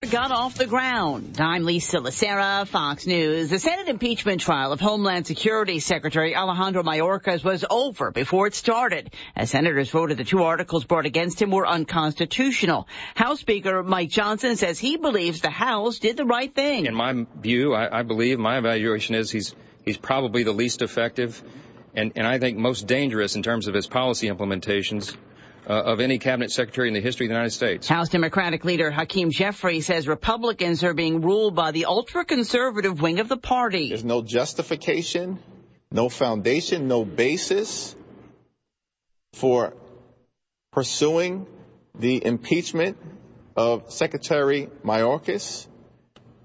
got off the ground. I'm Lisa Lacera, Fox News. The Senate impeachment trial of Homeland Security Secretary Alejandro Mayorkas was over before it started, as senators voted the two articles brought against him were unconstitutional. House Speaker Mike Johnson says he believes the House did the right thing. In my view, I believe my evaluation is he's probably the least effective and I think most dangerous in terms of his policy implementations of any cabinet secretary in the history of the United States. House Democratic leader Hakeem Jeffries says Republicans are being ruled by the ultra-conservative wing of the party. There's no justification, no foundation, no basis for pursuing the impeachment of Secretary Mayorkas.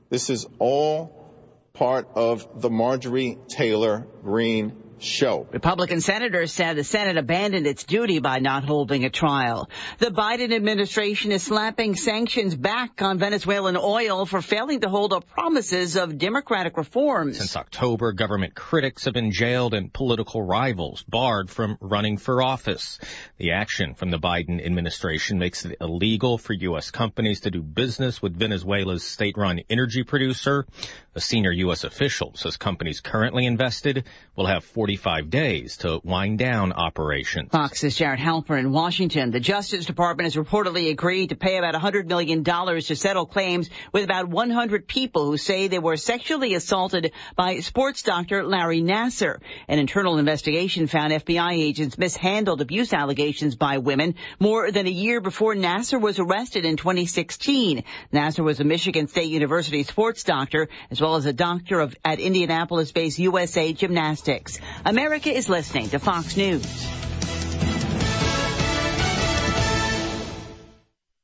This is all part of the Marjorie Taylor Greene show. Republican senators said the Senate abandoned its duty by not holding a trial. The Biden administration is slapping sanctions back on Venezuelan oil for failing to hold up promises of democratic reforms. Since October, government critics have been jailed and political rivals barred from running for office. The action from the Biden administration makes it illegal for U.S. companies to do business with Venezuela's state-run energy producer. A senior U.S. official says companies currently invested will have 45 days to wind down operations. Fox's Jared Halper in Washington. The Justice Department has reportedly agreed to pay about $100 million to settle claims with about 100 people who say they were sexually assaulted by sports doctor Larry Nassar. An internal investigation found FBI agents mishandled abuse allegations by women more than a year before Nassar was arrested in 2016. Nassar was a Michigan State University sports doctor as well as a doctor at Indianapolis-based USA Gymnastics. America is listening to Fox News.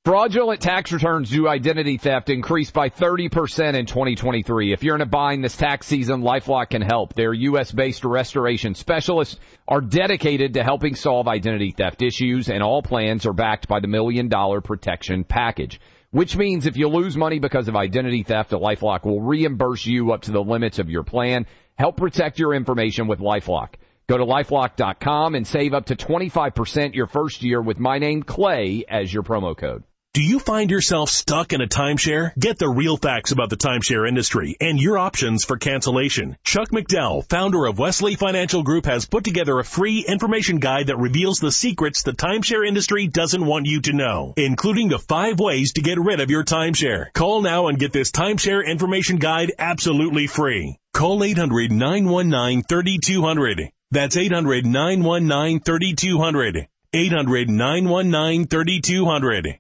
Fraudulent tax returns due to identity theft increased by 30% in 2023. If you're in a bind this tax season, LifeLock can help. Their U.S.-based restoration specialists are dedicated to helping solve identity theft issues, and all plans are backed by the $1 Million Protection Package, which means if you lose money because of identity theft, LifeLock will reimburse you up to the limits of your plan. Help protect your information with LifeLock. Go to LifeLock.com and save up to 25% your first year with my name, Clay, as your promo code. Do you find yourself stuck in a timeshare? Get the real facts about the timeshare industry and your options for cancellation. Chuck McDowell, founder of Wesley Financial Group, has put together a free information guide that reveals the secrets the timeshare industry doesn't want you to know, including the 5 ways to get rid of your timeshare. Call now and get this timeshare information guide absolutely free. Call 800-919-3200. That's 800-919-3200. 800-919-3200.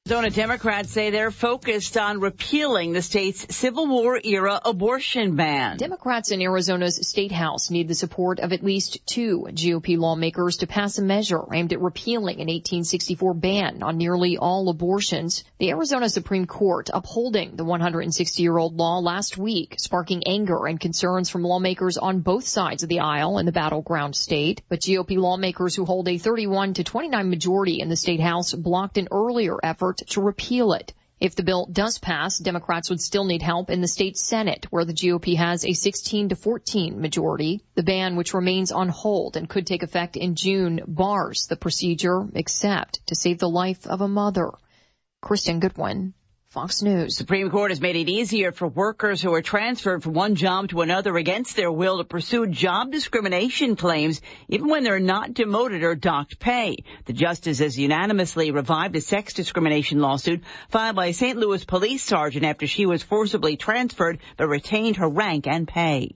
Arizona Democrats say they're focused on repealing the state's Civil War-era abortion ban. Democrats in Arizona's State House need the support of at least 2 GOP lawmakers to pass a measure aimed at repealing an 1864 ban on nearly all abortions. The Arizona Supreme Court upholding the 160-year-old law last week, sparking anger and concerns from lawmakers on both sides of the aisle in the battleground state. But GOP lawmakers who hold a 31-29 majority in the State House blocked an earlier effort to repeal it. If the bill does pass, Democrats would still need help in the state Senate, where the GOP has a 16-14 majority. The ban, which remains on hold and could take effect in June, bars the procedure except to save the life of a mother. Kristen Goodwin, Fox News. Supreme Court has made it easier for workers who are transferred from one job to another against their will to pursue job discrimination claims, even when they're not demoted or docked pay. The justices unanimously revived a sex discrimination lawsuit filed by a St. Louis police sergeant after she was forcibly transferred but retained her rank and pay.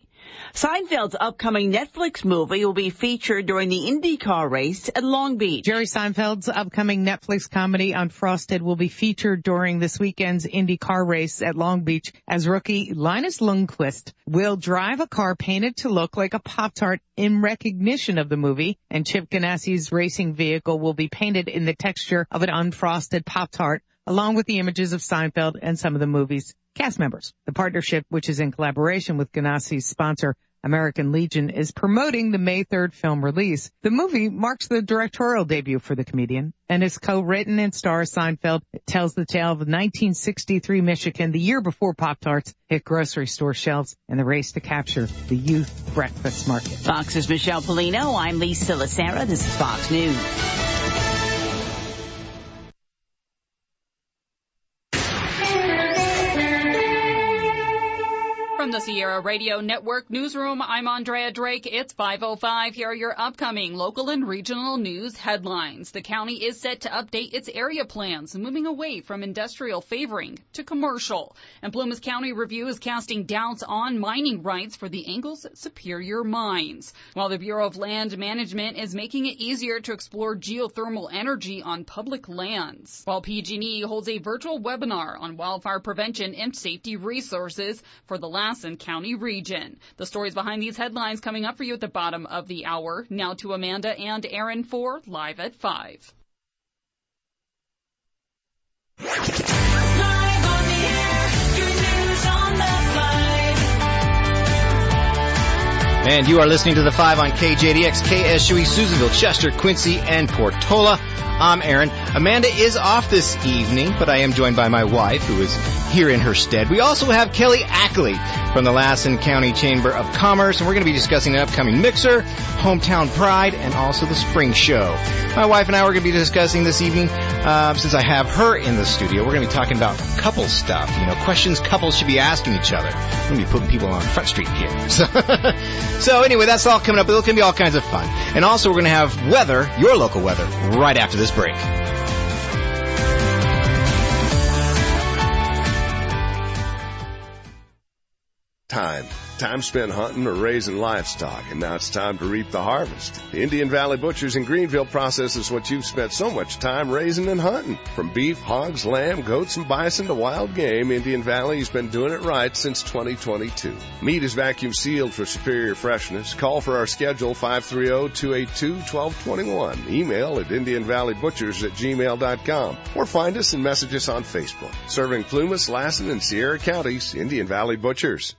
Seinfeld's upcoming Netflix movie will be featured during the IndyCar race at Long Beach. Jerry Seinfeld's upcoming Netflix comedy Unfrosted will be featured during this weekend's IndyCar race at Long Beach as rookie Linus Lundqvist will drive a car painted to look like a Pop-Tart in recognition of the movie, and Chip Ganassi's racing vehicle will be painted in the texture of an unfrosted Pop-Tart, along with the images of Seinfeld and some of the movie's cast members. The partnership, which is in collaboration with Ganassi's sponsor, American Legion, is promoting the May 3rd film release. The movie marks the directorial debut for the comedian and is co-written and stars Seinfeld. It tells the tale of 1963 Michigan, the year before Pop-Tarts hit grocery store shelves, and the race to capture the youth breakfast market. Fox's Michelle Polino. I'm Lisa Lacera. This is Fox News. From the Sierra Radio Network Newsroom, I'm Andrea Drake. It's 5:05. Here are your upcoming local and regional news headlines. The county is set to update its area plans, moving away from industrial favoring to commercial. And Plumas County Review is casting doubts on mining rights for the Ingalls Superior Mines, while the Bureau of Land Management is making it easier to explore geothermal energy on public lands, while PG&E holds a virtual webinar on wildfire prevention and safety resources for the Lassen County region. The stories behind these headlines coming up for you at the bottom of the hour. Now to Amanda and Aaron for Live at 5. Live on the air, good news on the 5. And you are listening to the 5 on KJDX, KSUE, Susanville, Chester, Quincy, and Portola. I'm Aaron. Amanda is off this evening, but I am joined by my wife, who is here in her stead. We also have Kelly Ackley from the Lassen County Chamber of Commerce, and we're going to be discussing an upcoming mixer, Hometown Pride, and also the Spring Show. My wife and I are going to be discussing this evening, since I have her in the studio, we're going to be talking about couple stuff, questions couples should be asking each other. We're going to be putting people on Front Street here. So anyway, that's all coming up. It's going to be all kinds of fun. And also we're going to have weather, your local weather, right after this break. Time spent hunting or raising livestock, and now it's time to reap the harvest. The Indian Valley Butchers in Greenville processes what you've spent so much time raising and hunting. From beef, hogs, lamb, goats, and bison to wild game, Indian Valley's been doing it right since 2022. Meat is vacuum sealed for superior freshness. Call for our schedule 530-282-1221. Email at IndianValleyButchers@gmail.com or find us and message us on Facebook. Serving Plumas, Lassen, and Sierra counties, Indian Valley Butchers.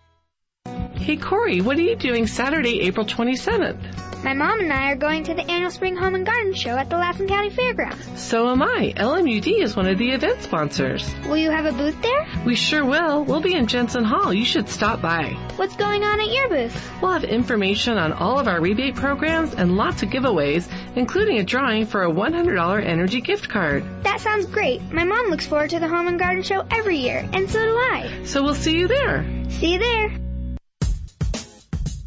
Hey, Corey, what are you doing Saturday, April 27th? My mom and I are going to the annual Spring Home and Garden Show at the Lassen County Fairgrounds. So am I. LMUD is one of the event sponsors. Will you have a booth there? We sure will. We'll be in Jensen Hall. You should stop by. What's going on at your booth? We'll have information on all of our rebate programs and lots of giveaways, including a drawing for a $100 energy gift card. That sounds great. My mom looks forward to the Home and Garden Show every year, and so do I. So we'll see you there. See you there.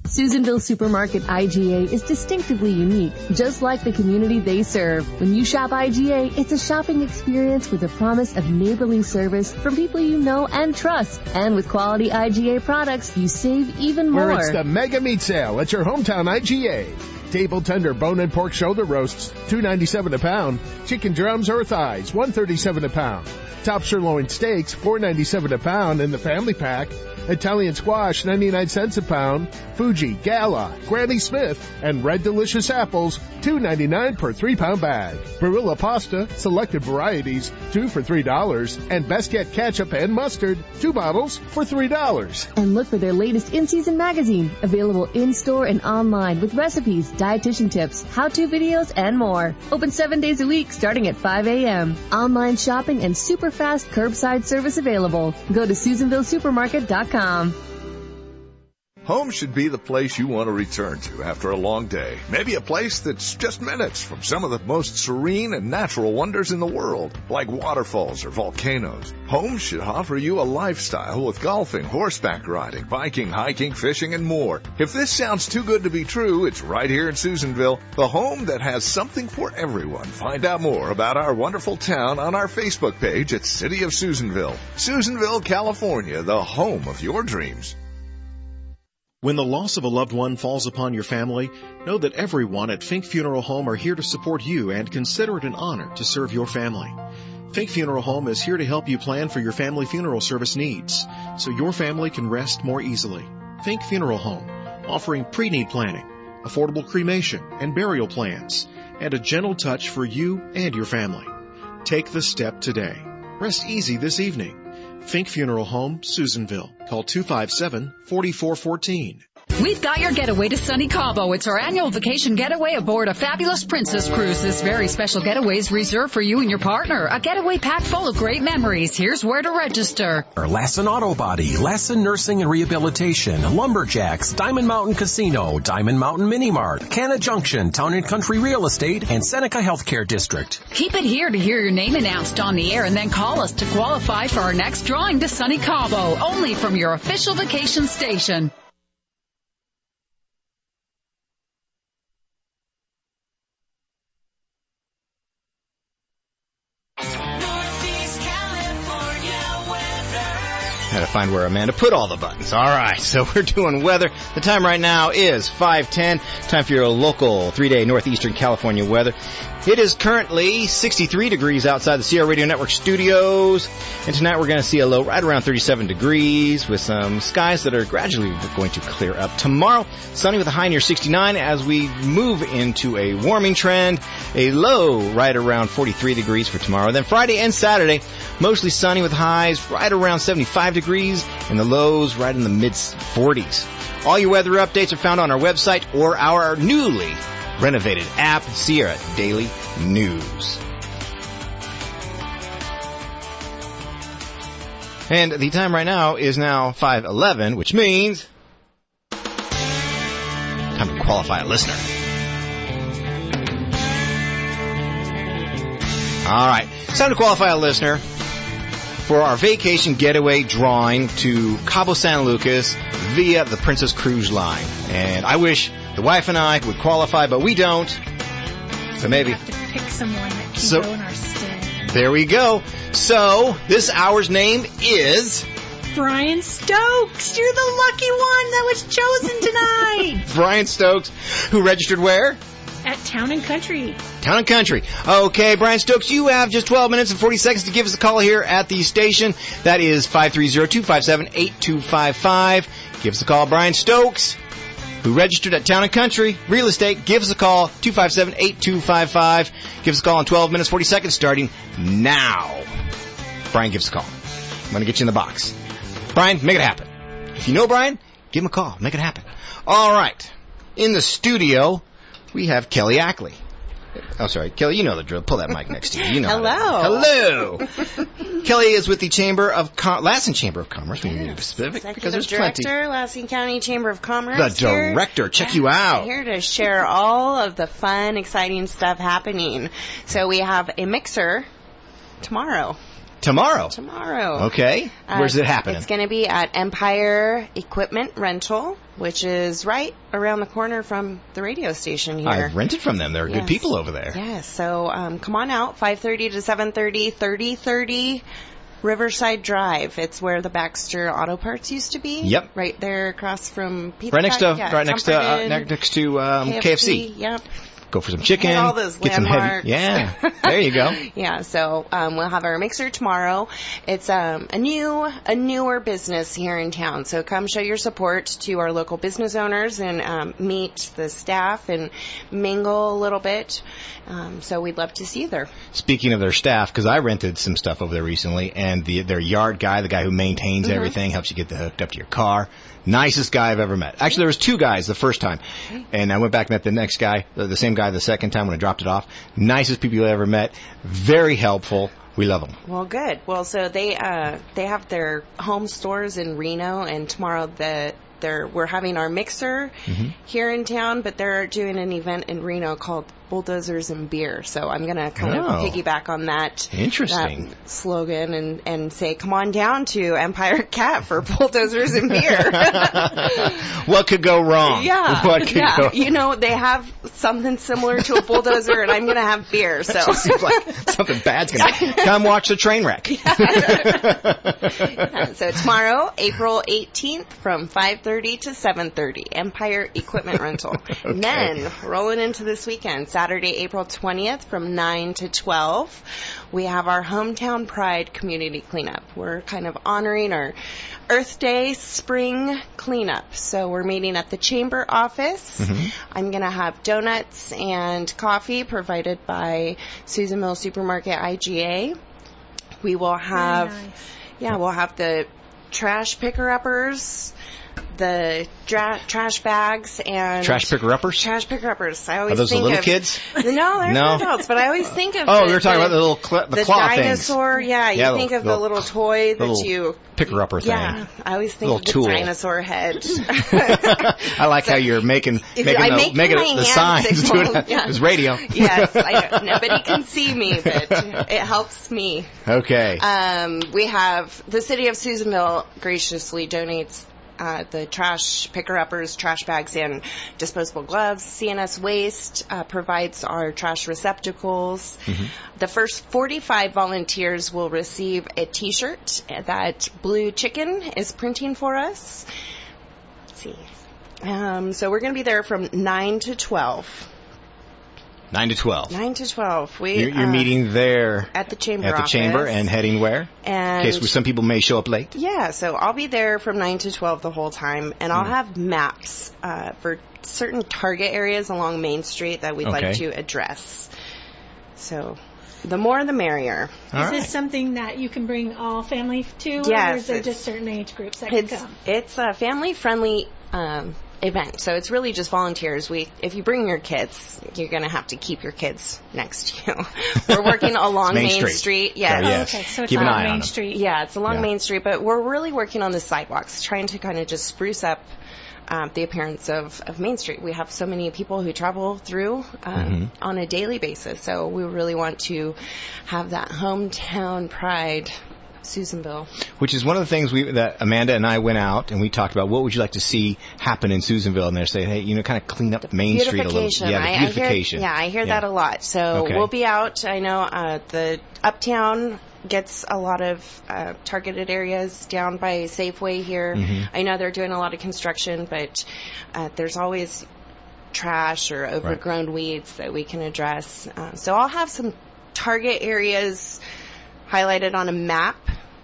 Susanville Supermarket IGA is distinctively unique, just like the community they serve. When you shop IGA, it's a shopping experience with a promise of neighborly service from people you know and trust. And with quality IGA products, you save even more. Where it's the mega meat sale at your hometown IGA. Table tender bone and pork shoulder roasts, $2.97 a pound. Chicken drums or thighs, $1.37 a pound. Top sirloin steaks, $4.97 a pound in the family pack. Italian squash, 99 cents a pound. Fuji, Gala, Granny Smith, and Red Delicious apples, $2.99 per 3-pound bag. Barilla pasta, selected varieties, 2 for $3. And Best Yet ketchup and mustard, 2 bottles for $3. And look for their latest in-season magazine, available in-store and online with recipes, dietitian tips, how-to videos, and more. Open 7 days a week starting at 5 a.m. Online shopping and super fast curbside service available. Go to SusanvilleSupermarket.com. Home should be the place you want to return to after a long day. Maybe a place that's just minutes from some of the most serene and natural wonders in the world, like waterfalls or volcanoes. Home should offer you a lifestyle with golfing, horseback riding, biking, hiking, fishing, and more. If this sounds too good to be true, it's right here in Susanville, the home that has something for everyone. Find out more about our wonderful town on our Facebook page at City of Susanville. Susanville, California, the home of your dreams. When the loss of a loved one falls upon your family, know that everyone at Fink Funeral Home are here to support you and consider it an honor to serve your family. Fink Funeral Home is here to help you plan for your family funeral service needs so your family can rest more easily. Fink Funeral Home, offering pre-need planning, affordable cremation and burial plans, and a gentle touch for you and your family. Take the step today. Rest easy this evening. Fink Funeral Home, Susanville. Call 257-4414. We've got your getaway to sunny Cabo. It's our annual vacation getaway aboard a fabulous Princess Cruise. This very special getaway is reserved for you and your partner. A getaway packed full of great memories. Here's where to register. Lassen Auto Body, Lassen Nursing and Rehabilitation, Lumberjacks, Diamond Mountain Casino, Diamond Mountain Mini Mart, Canna Junction, Town and Country Real Estate, and Seneca Healthcare District. Keep it here to hear your name announced on the air and then call us to qualify for our next drawing to sunny Cabo. Only from your official vacation station. Had to find where Amanda put all the buttons. All right, so we're doing weather. The time right now is 5:10. Time for your local 3-day northeastern California weather. It is currently 63 degrees outside the Sierra Radio Network studios. And tonight we're going to see a low right around 37 degrees with some skies that are gradually going to clear up. Tomorrow, sunny with a high near 69 as we move into a warming trend. A low right around 43 degrees for tomorrow. Then Friday and Saturday, mostly sunny with highs right around 75 degrees and the lows right in the mid-40s. All your weather updates are found on our website or our newly renovated app, Sierra Daily News. And the time right now is now 5:11, which means time to qualify a listener. All right, it's time to qualify a listener for our vacation getaway drawing to Cabo San Lucas via the Princess Cruise Line. And I wish the wife and I would qualify, but we don't. So maybe. We have to pick someone that can go in our stead. There we go. So this hour's name is Brian Stokes. You're the lucky one that was chosen tonight. Brian Stokes, who registered where? At Town and Country. Town and Country. Okay, Brian Stokes, you have just 12 minutes and 40 seconds to give us a call here at the station. That is 530-257-8255. Give us a call, Brian Stokes, who registered at Town and Country Real Estate. Give us a call, 257-8255. Give us a call in 12 minutes, 40 seconds, starting now. Brian, give us a call. I'm going to get you in the box. Brian, make it happen. If you know Brian, give him a call. Make it happen. All right. In the studio, we have Kelly Ackley. Oh, sorry. Kelly, you know the drill. Pull that mic next to you. You know. Hello. Hello. Kelly is with the Chamber of Lassen Chamber of Commerce. We need to be specific because there's Director, plenty. Lassen County Chamber of Commerce. The director. Check you out. Here to share all of the fun, exciting stuff happening. So we have a mixer tomorrow. Tomorrow. Okay. Where's it happening? It's going to be at Empire Equipment Rental, which is right around the corner from the radio station here. I've rented from them. They're good people over there. Yes. So come on out, 5:30 to 7:30, 3030 Riverside Drive. It's where the Baxter Auto Parts used to be. Yep. Right there across from Pizza Right next Hut. to KFC. Yep. Go for some chicken. Hit all those get landmarks. some heavy. Yeah. There you go. Yeah, so we'll have our mixer tomorrow. It's a newer business here in town. So come show your support to our local business owners and meet the staff and mingle a little bit. So we'd love to see you there. Speaking of their staff, because I rented some stuff over there recently, and their yard guy, the guy who maintains everything, helps you get hooked up to your car. Nicest guy I've ever met. Actually, there was two guys the first time, and I went back and met the next guy, the same guy the second time when I dropped it off. Nicest people I ever met. Very helpful. We love them. Well, good. Well, so they have their home stores in Reno, and tomorrow we're having our mixer here in town, but they're doing an event in Reno called Bulldozers and Beer. So I'm going to kind of piggyback on that. Interesting. That slogan and say, come on down to Empire Cat for Bulldozers and Beer. What could go wrong? Yeah. What could go? You know, they have something similar to a bulldozer, and I'm going to have beer. So it seems like something bad's going to happen. Come watch the train wreck. So tomorrow, April 18th, from 5:30 to 7:30, Empire Equipment Rental. And then rolling into this weekend, Saturday, April 20th, from 9 to 12, we have our Hometown Pride Community Cleanup. We're kind of honoring our Earth Day spring cleanup. So we're meeting at the Chamber office. I'm going to have donuts and coffee provided by Susan Mill Supermarket IGA. We will have, we'll have the trash picker-uppers the trash bags and Trash picker-uppers? Trash picker-uppers. I always Are those the think little of kids? No, they're No? adults, but I always think of Oh, we were talking about the little the claw dinosaur. things. Yeah, you Yeah, think of the little toy that you picker-upper thing. Yeah, I always think Little of the tool. dinosaur head. I like how you're making I'm the making my hand signs. signal. Yeah. It's radio. Yes, I know. Nobody can see me, but it helps me. Okay. We have the city of Susanville graciously donates the trash picker-uppers, trash bags, and disposable gloves. CNS Waste provides our trash receptacles. Mm-hmm. The first 45 volunteers will receive a T-shirt that Blue Chicken is printing for us. Let's see. So we're going to be there from 9 to 12. 9 to 12. 9 to 12. You're meeting there at the chamber At the office. chamber and heading where? And in case some people may show up late. Yeah, so I'll be there from 9 to 12 the whole time, and I'll have maps for certain target areas along Main Street that we'd like to address. So the more the merrier. Is this something that you can bring all family to, Yes, or is there just certain age groups that can come? It's a family-friendly event, so it's really just volunteers. If you bring your kids, you're going to have to keep your kids next to you. We're working along Main Street. Yes. Oh, okay, so it's along Main Street. Yeah, it's along Main Street, but we're really working on the sidewalks, trying to kind of just spruce up the appearance of Main Street. We have so many people who travel through on a daily basis, so we really want to have that hometown pride. Susanville. Which is one of the things that Amanda and I went out and we talked about. What would you like to see happen in Susanville? And they're saying, hey, kind of clean up Main Street a little. Yeah, the beautification. I hear that a lot. So we'll be out. I know the Uptown gets a lot of targeted areas down by Safeway here. I know they're doing a lot of construction, but there's always trash or overgrown weeds that we can address. So I'll have some target areas highlighted on a map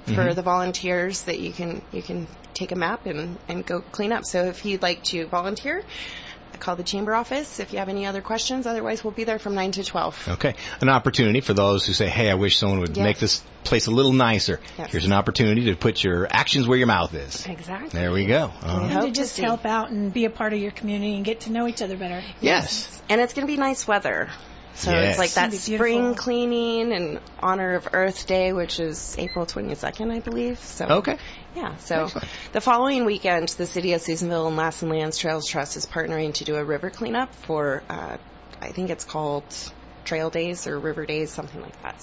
for the volunteers that you can take a map and go clean up. So if you'd like to volunteer, call the chamber office if you have any other questions. Otherwise, we'll be there from 9 to 12. Okay. An opportunity for those who say, hey, I wish someone would make this place a little nicer. Yes. Here's an opportunity to put your actions where your mouth is. Exactly. There we go. And to just help out and be a part of your community and get to know each other better. Yes. And it's going to be nice weather. So it's like that spring cleaning in honor of Earth Day, which is April 22nd, I believe. So yeah. So the following weekend, the city of Susanville and Lassen Lands Trails Trust is partnering to do a river cleanup for, I think it's called Trail Days or River Days, something like that.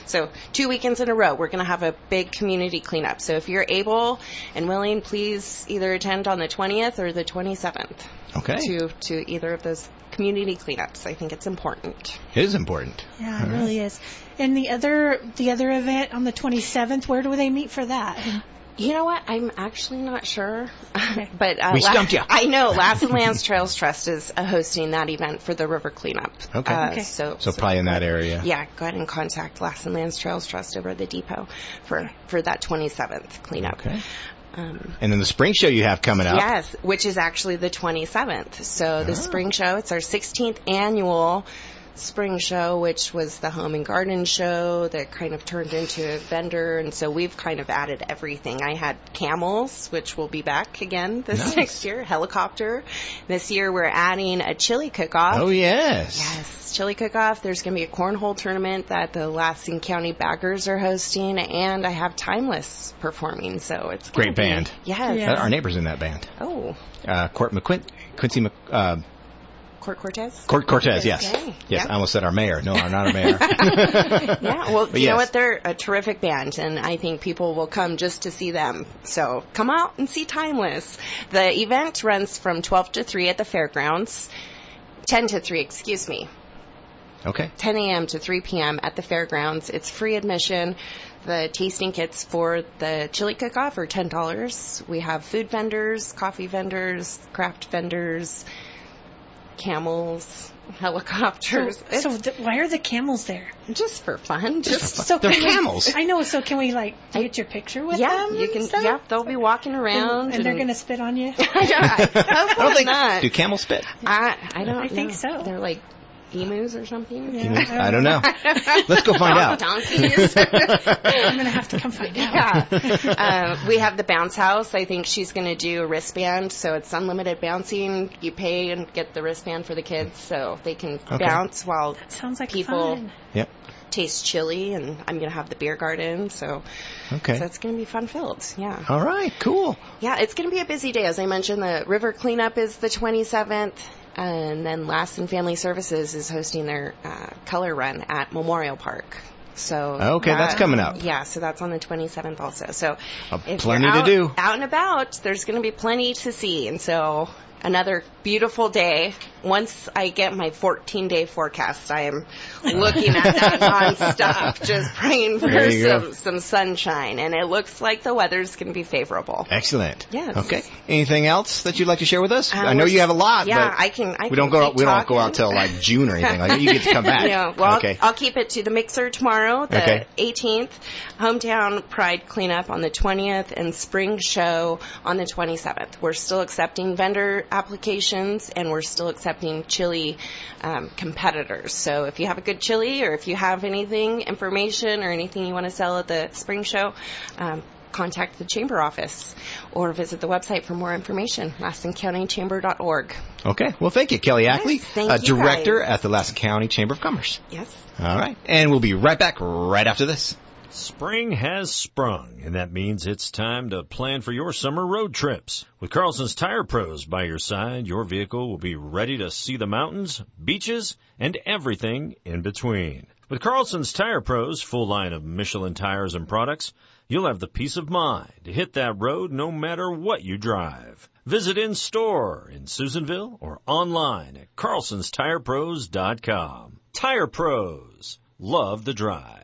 So 2 weekends in a row, we're going to have a big community cleanup. So if you're able and willing, please either attend on the 20th or the 27th. Okay. To either of those community cleanups. I think it's important. It is important. Yeah, it really is. And the other event on the 27th, where do they meet for that? You know what? I'm actually not sure. But we stumped you. I know. Lassen Lands Trails Trust is hosting that event for the river cleanup. Okay. So probably in that area. Yeah, go ahead and contact Lassen Lands Trails Trust over at the depot for that 27th cleanup. Okay. And then the spring show you have coming up. Yes, which is actually the 27th. So the spring show, it's our 16th annual spring show, which was the home and garden show that kind of turned into a vendor. And so we've kind of added everything. I had camels, which will be back again this next year, helicopter. This year we're adding a chili cook-off. Oh, yes. Yes, chili cook-off. There's going to be a cornhole tournament that the Lassen County Baggers are hosting, and I have Timeless performing. So it's great band. Yes. Yeah. Our neighbor's in that band. Oh. Court Cortez? Court Cortez, yes. Okay. Yes, Yeah. I almost said our mayor. No, not our mayor. Yeah, well, you know what? They're a terrific band, and I think people will come just to see them. So come out and see Timeless. The event runs from 12 to 3 at the fairgrounds. 10 to 3, excuse me. Okay. 10 a.m. to 3 p.m. at the fairgrounds. It's free admission. The tasting kits for the chili cook-off are $10. We have food vendors, coffee vendors, craft vendors, camels, helicopters. So why are the camels there? Just for fun. They're camels. I know. So can we get your picture with them? You can. Yeah, they'll be walking around, and they're going to spit on you. I don't think Do camels spit? I don't think so. They're like emus or something? I don't know. Let's go find out. Donkeys. I'm going to have to come find out. Yeah. We have the bounce house. I think she's going to do a wristband, so it's unlimited bouncing. You pay and get the wristband for the kids, so they can bounce while sounds like people fun. taste chili. And I'm going to have the beer garden, so it's going to be fun-filled. Yeah. All right, cool. Yeah, it's going to be a busy day. As I mentioned, the river cleanup is the 27th. And then Lassen Family Services is hosting their color run at Memorial Park. So that's coming up. Yeah, so that's on the 27th also. So if plenty you're to do. Out and about, there's going to be plenty to see. And so another beautiful day. Once I get my 14-day forecast, I am looking at that nonstop, just praying for some sunshine. And it looks like the weather's going to be favorable. Excellent. Yes. Okay. Anything else that you'd like to share with us? I know you have a lot. Yeah, but I can. We don't go out till like June or anything like that. You get to come back. Yeah. Well, I'll keep it to the mixer tomorrow, the 18th, hometown pride cleanup on the 20th, and spring show on the 27th. We're still accepting vendor applications, and we're still accepting chili competitors. So if you have a good chili, or if you have anything, information, or anything you want to sell at the spring show, contact the chamber office or visit the website for more information, LassenCountyChamber.org. Okay. Well, thank you, Kelly Ackley, thank you, Director guys. at the Lassen County Chamber of Commerce. Yes. All right. And we'll be right back right after this. Spring has sprung, and that means it's time to plan for your summer road trips. With Carlson's Tire Pros by your side, your vehicle will be ready to see the mountains, beaches, and everything in between. With Carlson's Tire Pros' full line of Michelin tires and products, you'll have the peace of mind to hit that road no matter what you drive. Visit in-store in Susanville or online at carlsonstilepros.com. Tire Pros. Love the drive.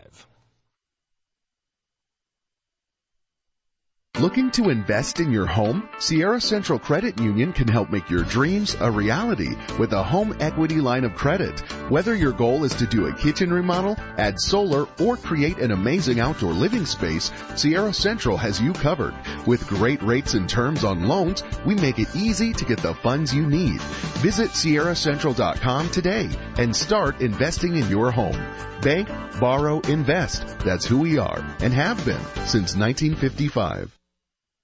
Looking to invest in your home? Sierra Central Credit Union can help make your dreams a reality with a home equity line of credit. Whether your goal is to do a kitchen remodel, add solar, or create an amazing outdoor living space, Sierra Central has you covered. With great rates and terms on loans, we make it easy to get the funds you need. Visit SierraCentral.com today and start investing in your home. Bank, borrow, invest. That's who we are and have been since 1955.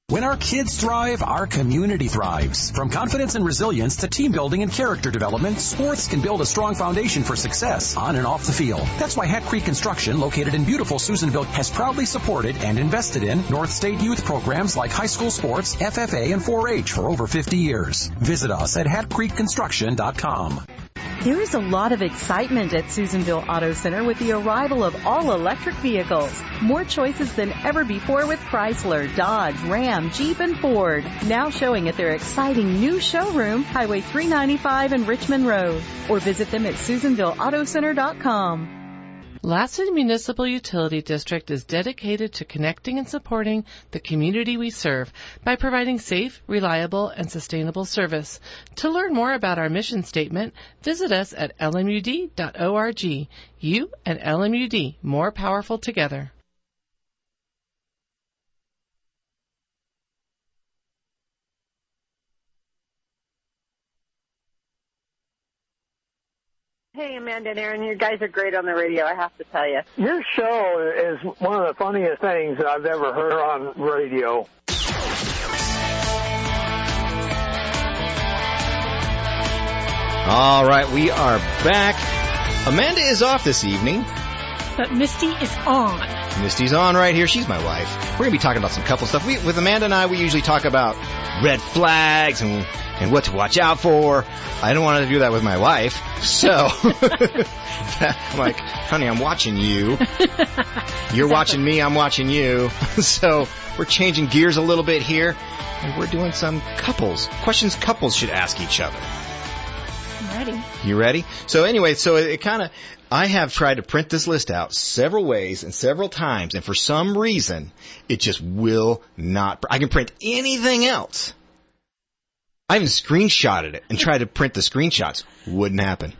When our kids thrive, our community thrives. From confidence and resilience to team building and character development, sports can build a strong foundation for success on and off the field. That's why Hat Creek Construction, located in beautiful Susanville, has proudly supported and invested in North State youth programs like high school sports, FFA, and 4-H for over 50 years. Visit us at hatcreekconstruction.com. There is a lot of excitement at Susanville Auto Center with the arrival of all-electric vehicles. More choices than ever before with Chrysler, Dodge, Ram, Jeep, and Ford. Now showing at their exciting new showroom, Highway 395 and Richmond Road. Or visit them at SusanvilleAutoCenter.com. Lassen Municipal Utility District is dedicated to connecting and supporting the community we serve by providing safe, reliable, and sustainable service. To learn more about our mission statement, visit us at lmud.org. You and LMUD, more powerful together. Hey, Amanda and Aaron, you guys are great on the radio, I have to tell you. Your show is one of the funniest things that I've ever heard on radio. All right, we are back. Amanda is off this evening. But Misty is on. Misty's on right here. She's my wife. We're going to be talking about some couple stuff. With Amanda and I, we usually talk about red flags and what to watch out for. I don't want to do that with my wife. So, I'm like, honey, I'm watching you. You're watching me. I'm watching you. So, we're changing gears a little bit here. And we're doing some questions couples should ask each other. I'm ready. You ready? So anyway, I have tried to print this list out several ways and several times, and for some reason, it just will not. I can print anything else. I even screenshotted it and tried to print the screenshots. Wouldn't happen.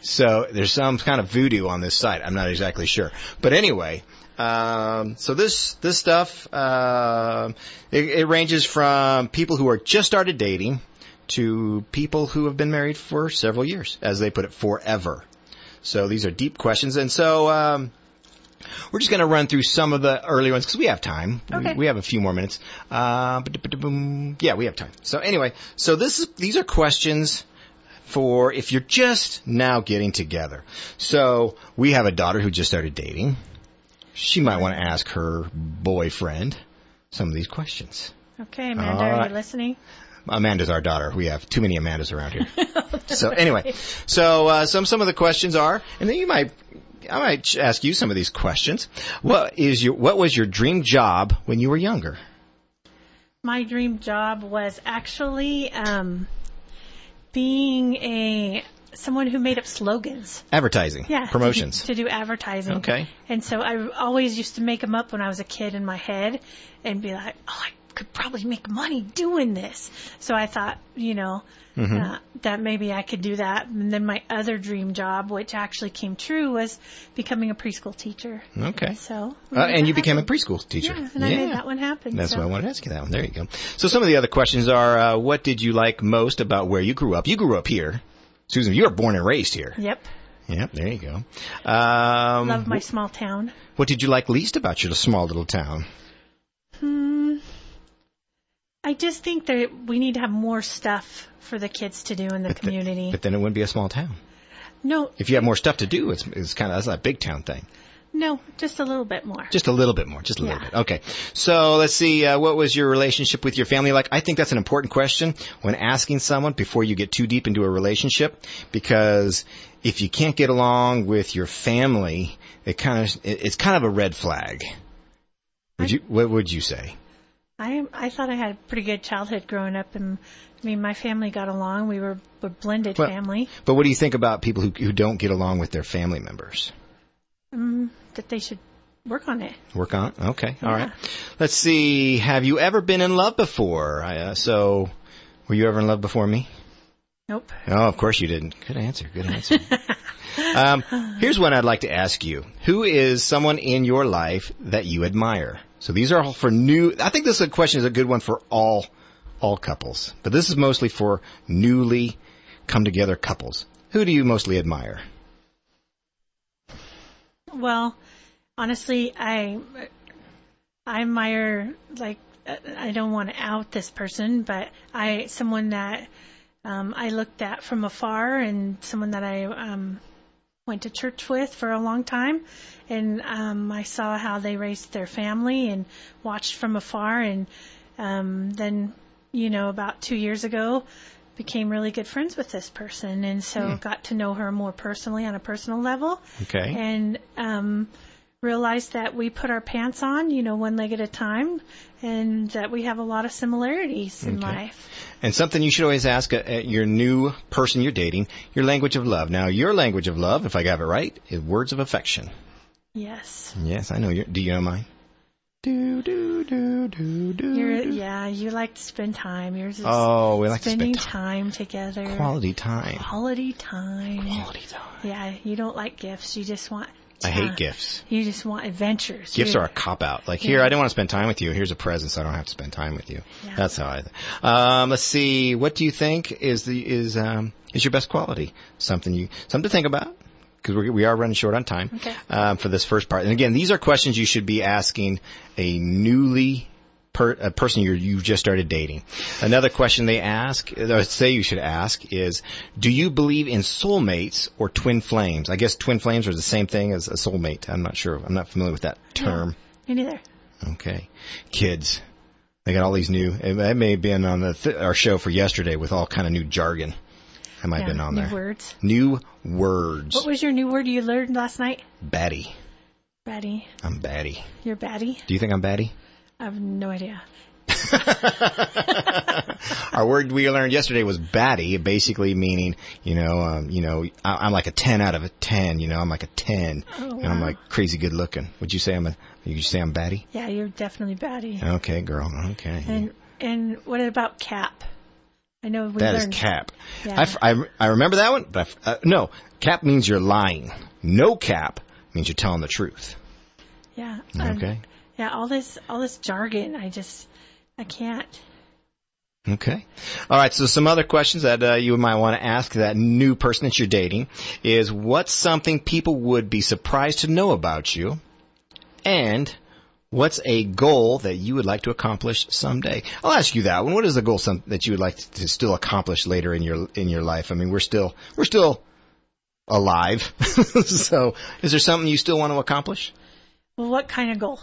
So there's some kind of voodoo on this site. I'm not exactly sure. But anyway, so this stuff, it ranges from people who are just started dating to people who have been married for several years, as they put it, forever. So these are deep questions. And so we're just going to run through some of the early ones because we have time. Okay. We have a few more minutes. Yeah, we have time. So anyway, so these are questions for if you're just now getting together. So we have a daughter who just started dating. She might want to ask her boyfriend some of these questions. Okay, Amanda, are you listening? Amanda's our daughter. We have too many Amandas around here. So anyway, some of the questions are, and then I might ask you some of these questions. What was your dream job when you were younger? My dream job was actually being someone who made up slogans. Advertising. Yeah. Promotions. To do advertising. Okay. And so I always used to make them up when I was a kid in my head and be like, oh, I could probably make money doing this. So I thought, that maybe I could do that. And then my other dream job, which actually came true, was becoming a preschool teacher. Okay. So. And you became a preschool teacher. Yeah, and I made that one happen. That's why I wanted to ask you that one. There you go. So some of the other questions are, what did you like most about where you grew up? You grew up here. Susan, you were born and raised here. Yep. Yep, there you go. Love my small town. What did you like least about your small little town? I just think that we need to have more stuff for the kids to do in the community. But then it wouldn't be a small town. No. If you have more stuff to do, it's kind of, that's a big town thing. No, just a little bit more. Just a little bit more. Just a little bit. Okay. So let's see. What was your relationship with your family like? I think that's an important question when asking someone before you get too deep into a relationship, because if you can't get along with your family, it's kind of a red flag. What would you say? I thought I had a pretty good childhood growing up, and I mean, my family got along. We were a blended family. But what do you think about people who don't get along with their family members? That they should work on it. Work on it? Okay. Yeah. All right. Let's see. Have you ever been in love before? So, were you ever in love before me? Nope. Oh, of course you didn't. Good answer. Good answer. Here's one I'd like to ask you. Who is someone in your life that you admire? So these are all for new. I think this question is a good one for all couples, but this is mostly for newly come together couples. Who do you mostly admire? Well, honestly, I admire, like, I don't want to out this person, but someone that I looked at from afar, and someone that I went to church with for a long time, and I saw how they raised their family and watched from afar, and then, about 2 years ago, became really good friends with this person, and so got to know her more personally on a personal level. Okay. And realized that we put our pants on, one leg at a time, and that we have a lot of similarities in life. And something you should always ask your new person you're dating, your language of love. Now, your language of love, if I got it right, is words of affection. Yes. Yes, I know. Do you know mine? Do. You like to spend time. Yours is we like to spending spend time together. Quality time. Quality time. Quality time. Yeah, you don't like gifts. You just want I hate gifts. You just want adventures. Gifts are a cop-out. Like, here, I didn't want to spend time with you. Here's a present, so I don't have to spend time with you. Yeah. That's how let's see. What do you think is your best quality? Something to think about, because we are running short on time. Okay. For this first part. And again, these are questions you should be asking a a person you've just started dating. Another question they ask, or say you should ask, is, do you believe in soulmates or twin flames? I guess twin flames are the same thing as a soulmate. I'm not sure. I'm not familiar with that term. Me neither. Okay. Kids. They got all these new, it may have been on our show for yesterday with all kind of new jargon. I might have been on there. New words. New words. What was your new word you learned last night? Batty. Batty. I'm batty. You're batty? Do you think I'm batty? I have no idea. Our word we learned yesterday was batty, basically meaning, I'm like a 10 out of a 10. I'm like a 10, and I'm like crazy good looking. Would you say I'm batty? Yeah, you're definitely batty. Okay, girl. Okay. And what about cap? I know we that learned. Is cap. Yeah. I remember that one, but no, cap means you're lying. No cap means you're telling the truth. Yeah. Okay. Yeah, all this jargon, I can't. Okay. All right, so some other questions that you might want to ask that new person that you're dating is, what's something people would be surprised to know about you? And what's a goal that you would like to accomplish someday? I'll ask you that one. What is the goal that you would like to still accomplish later in your life? I mean, we're still alive. So is there something you still want to accomplish? Well, what kind of goal?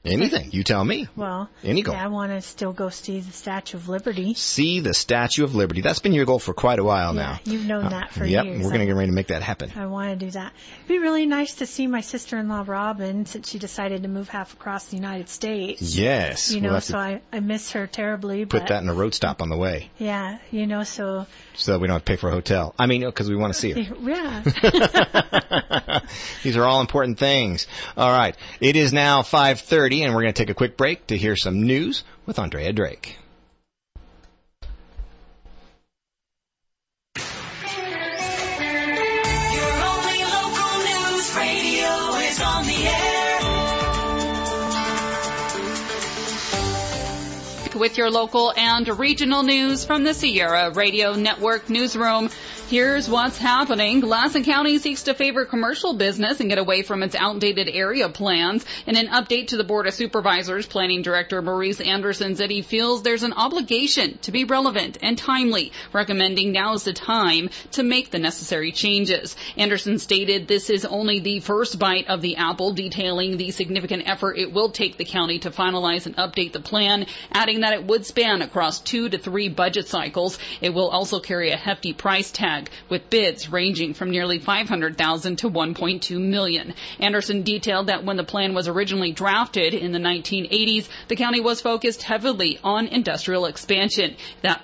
Anything. You tell me. Well, any goal. Yeah, I want to still go see the Statue of Liberty. See the Statue of Liberty. That's been your goal for quite a while now. You've known that for years. years. We're going to get ready to make that happen. I want to do that. It'd be really nice to see my sister-in-law, Robin, since she decided to move half across the United States. Yes. So I miss her terribly. Put that in a road stop on the way. Yeah, so that we don't have to pay for a hotel. I mean, because we want to see her. Yeah. These are all important things. All right. It is now 5:30, and we're going to take a quick break to hear some news with Andrea Drake. Your only local news radio is on the air. With your local and regional news from the Sierra Radio Network newsroom. Here's what's happening. Lassen County seeks to favor commercial business and get away from its outdated area plans. In an update to the Board of Supervisors, Planning Director Maurice Anderson said he feels there's an obligation to be relevant and timely, recommending now is the time to make the necessary changes. Anderson stated this is only the first bite of the apple, detailing the significant effort it will take the county to finalize and update the plan, adding that it would span across 2 to 3 budget cycles. It will also carry a hefty price tag, with bids ranging from nearly $500,000 to $1.2 million. Anderson detailed that when the plan was originally drafted in the 1980s, the county was focused heavily on industrial expansion.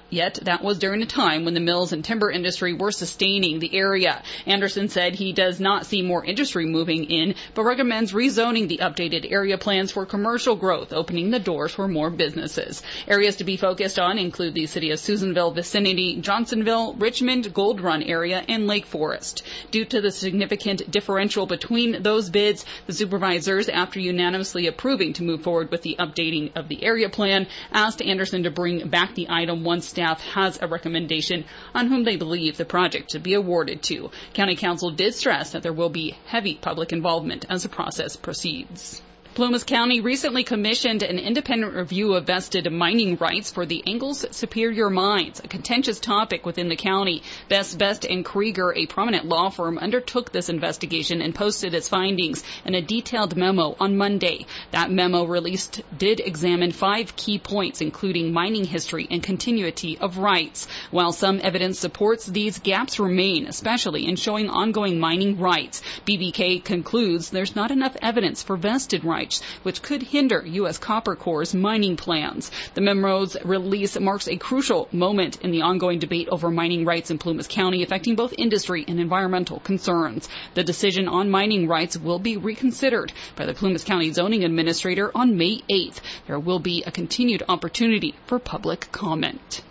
Yet that was during a time when the mills and timber industry were sustaining the area. Anderson said he does not see more industry moving in, but recommends rezoning the updated area plans for commercial growth, opening the doors for more businesses. Areas to be focused on include the city of Susanville vicinity, Johnsonville, Richmond, Gold Run area, and Lake Forest. Due to the significant differential between those bids, the supervisors, after unanimously approving to move forward with the updating of the area plan, asked Anderson to bring back the item once staff has a recommendation on whom they believe the project should be awarded to. County Council did stress that there will be heavy public involvement as the process proceeds. Plumas County recently commissioned an independent review of vested mining rights for the Ingalls Superior Mines, a contentious topic within the county. Best & Krieger, a prominent law firm, undertook this investigation and posted its findings in a detailed memo on Monday. That memo released did examine 5 key points, including mining history and continuity of rights. While some evidence supports these, gaps remain, especially in showing ongoing mining rights. BBK concludes there's not enough evidence for vested rights, which could hinder U.S. Copper Corps' mining plans. The memo's release marks a crucial moment in the ongoing debate over mining rights in Plumas County, affecting both industry and environmental concerns. The decision on mining rights will be reconsidered by the Plumas County Zoning Administrator on May 8th. There will be a continued opportunity for public comment.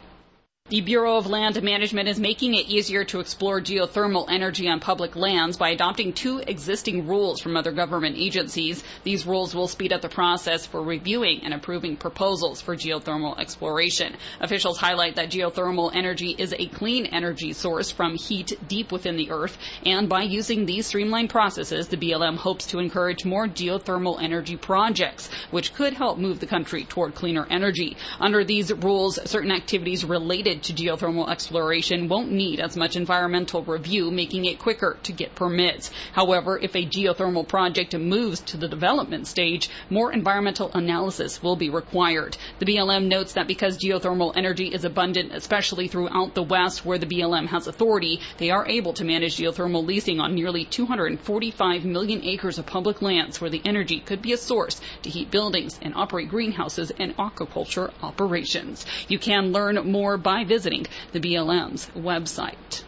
The Bureau of Land Management is making it easier to explore geothermal energy on public lands by adopting 2 existing rules from other government agencies. These rules will speed up the process for reviewing and approving proposals for geothermal exploration. Officials highlight that geothermal energy is a clean energy source from heat deep within the earth, and by using these streamlined processes, the BLM hopes to encourage more geothermal energy projects, which could help move the country toward cleaner energy. Under these rules, certain activities related to geothermal exploration won't need as much environmental review, making it quicker to get permits. However, if a geothermal project moves to the development stage, more environmental analysis will be required. The BLM notes that because geothermal energy is abundant, especially throughout the West where the BLM has authority, they are able to manage geothermal leasing on nearly 245 million acres of public lands where the energy could be a source to heat buildings and operate greenhouses and aquaculture operations. You can learn more by visiting the BLM's website.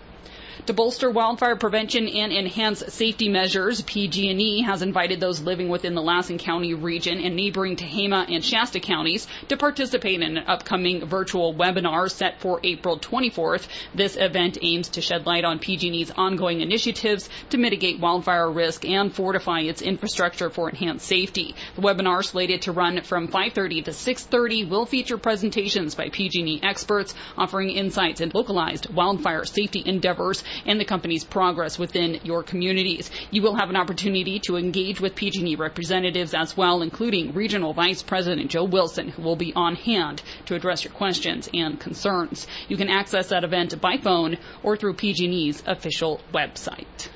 To bolster wildfire prevention and enhance safety measures, PG&E has invited those living within the Lassen County region and neighboring Tehama and Shasta counties to participate in an upcoming virtual webinar set for April 24th. This event aims to shed light on PG&E's ongoing initiatives to mitigate wildfire risk and fortify its infrastructure for enhanced safety. The webinar, slated to run from 5:30 to 6:30, will feature presentations by PG&E experts offering insights in localized wildfire safety endeavors and the company's progress within your communities. You will have an opportunity to engage with PG&E representatives as well, including Regional Vice President Joe Wilson, who will be on hand to address your questions and concerns. You can access that event by phone or through PG&E's official website.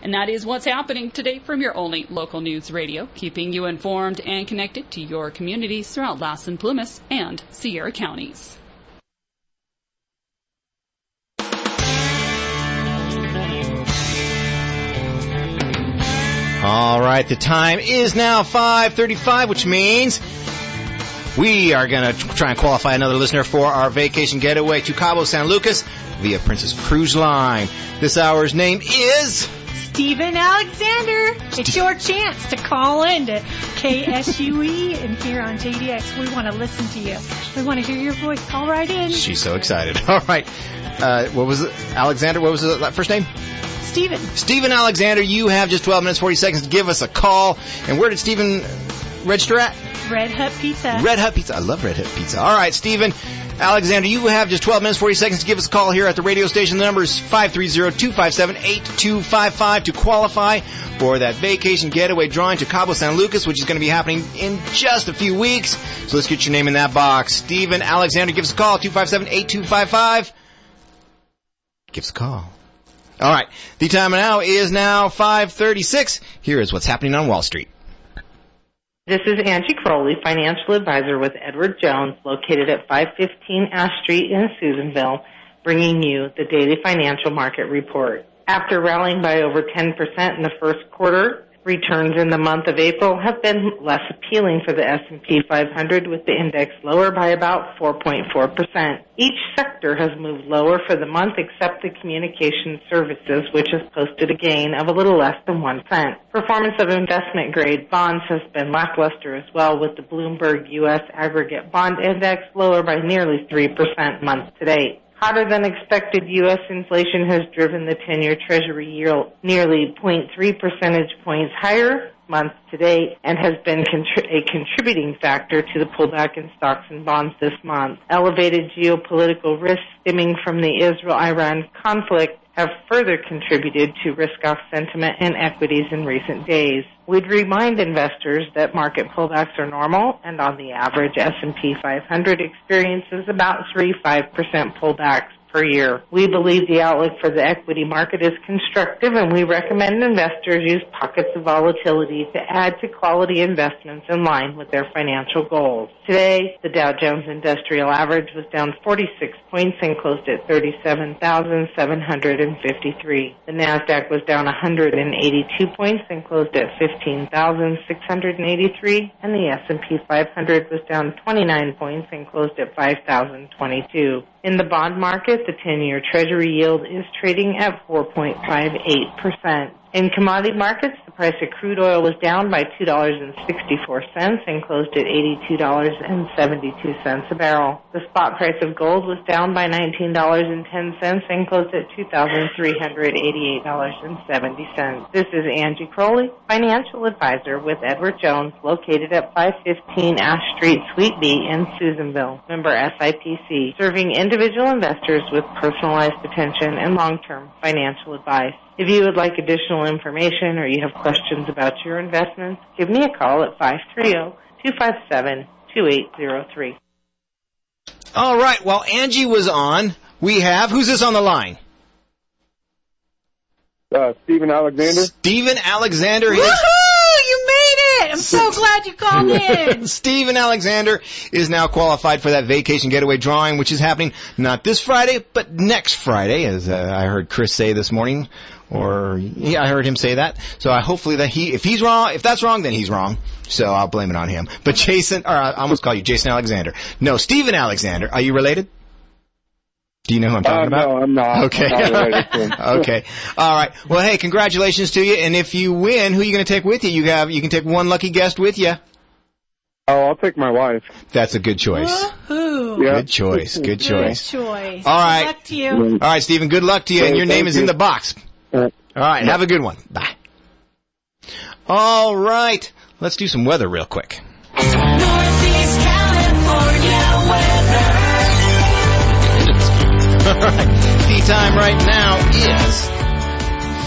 And that is what's happening today from your only local news radio, keeping you informed and connected to your communities throughout Lassen, Plumas, and Sierra counties. All right, the time is now 5:35, which means we are going to try and qualify another listener for our vacation getaway to Cabo San Lucas via Princess Cruise Line. This hour's name is Stephen Alexander. It's your chance to call in to KSUE and here on JDX. We want to listen to you. We want to hear your voice. Call right in. She's so excited. All right. What was it? Alexander, what was the first name? Stephen Alexander, you have just 12 minutes, 40 seconds to give us a call. And where did Stephen register at? Red Hut Pizza. Red Hut Pizza. I love Red Hut Pizza. All right, Stephen Alexander, you have just 12 minutes, 40 seconds to give us a call here at the radio station. The number is 530-257-8255 to qualify for that vacation getaway drawing to Cabo San Lucas, which is going to be happening in just a few weeks. So let's get your name in that box. Stephen Alexander, give us a call, 257-8255. Give us a call. All right. The time now is now 5:36. Here is what's happening on Wall Street. This is Angie Crowley, financial advisor with Edward Jones, located at 515 Ash Street in Susanville, bringing you the daily financial market report. After rallying by over 10% in the first quarter, returns in the month of April have been less appealing for the S&P 500, with the index lower by about 4.4%. Each sector has moved lower for the month except the communication services, which has posted a gain of a little less than 1%. Performance of investment-grade bonds has been lackluster as well, with the Bloomberg U.S. Aggregate Bond Index lower by nearly 3% month to date. Hotter than expected U.S. inflation has driven the 10-year Treasury yield nearly 0.3 percentage points higher month to date and has been a contributing factor to the pullback in stocks and bonds this month. Elevated geopolitical risks stemming from the Israel-Iran conflict have further contributed to risk-off sentiment in equities in recent days. We'd remind investors that market pullbacks are normal, and on the average, S&P 500 experiences about 3-5% pullbacks per year. We believe the outlook for the equity market is constructive, and we recommend investors use pockets of volatility to add to quality investments in line with their financial goals. Today, the Dow Jones Industrial Average was down 46 points and closed at 37,753. The NASDAQ was down 182 points and closed at 15,683, and the S&P 500 was down 29 points and closed at 5,022. In the bond market, the 10-year Treasury yield is trading at 4.58%. In commodity markets, the price of crude oil was down by $2.64 and closed at $82.72 a barrel. The spot price of gold was down by $19.10 and closed at $2,388.70. This is Angie Crowley, financial advisor with Edward Jones, located at 515 Ash Street, Suite B in Susanville. Member SIPC, serving individual investors with personalized attention and long-term financial advice. If you would like additional information or you have questions about your investments, give me a call at 530-257-2803. All right. While Angie was on, we have, who's this on the line? Stephen Alexander. Stephen Alexander. Woohoo! You made it! I'm so glad you called in. Stephen Alexander is now qualified for that vacation getaway drawing, which is happening not this Friday, but next Friday, as I heard Chris say this morning. I heard him say that. So hopefully that if he's wrong, if that's wrong, then he's wrong. So I'll blame it on him. But Jason, or I almost call you Jason Alexander. No, Stephen Alexander. Are you related? Do you know who I'm talking about? No, I'm not. Okay. I'm not related to him. Okay. All right. Well, hey, congratulations to you. And if you win, who are you going to take with you? You can take one lucky guest with you. Oh, I'll take my wife. That's a good choice. Woohoo. Yeah. Good choice. Good choice. Good choice. All right. Good luck to you. All right, Stephen. Good luck to you. And your name is in the box. All right. Have a good one. Bye. All right. Let's do some weather real quick. Northeast California weather. All right. The time right now is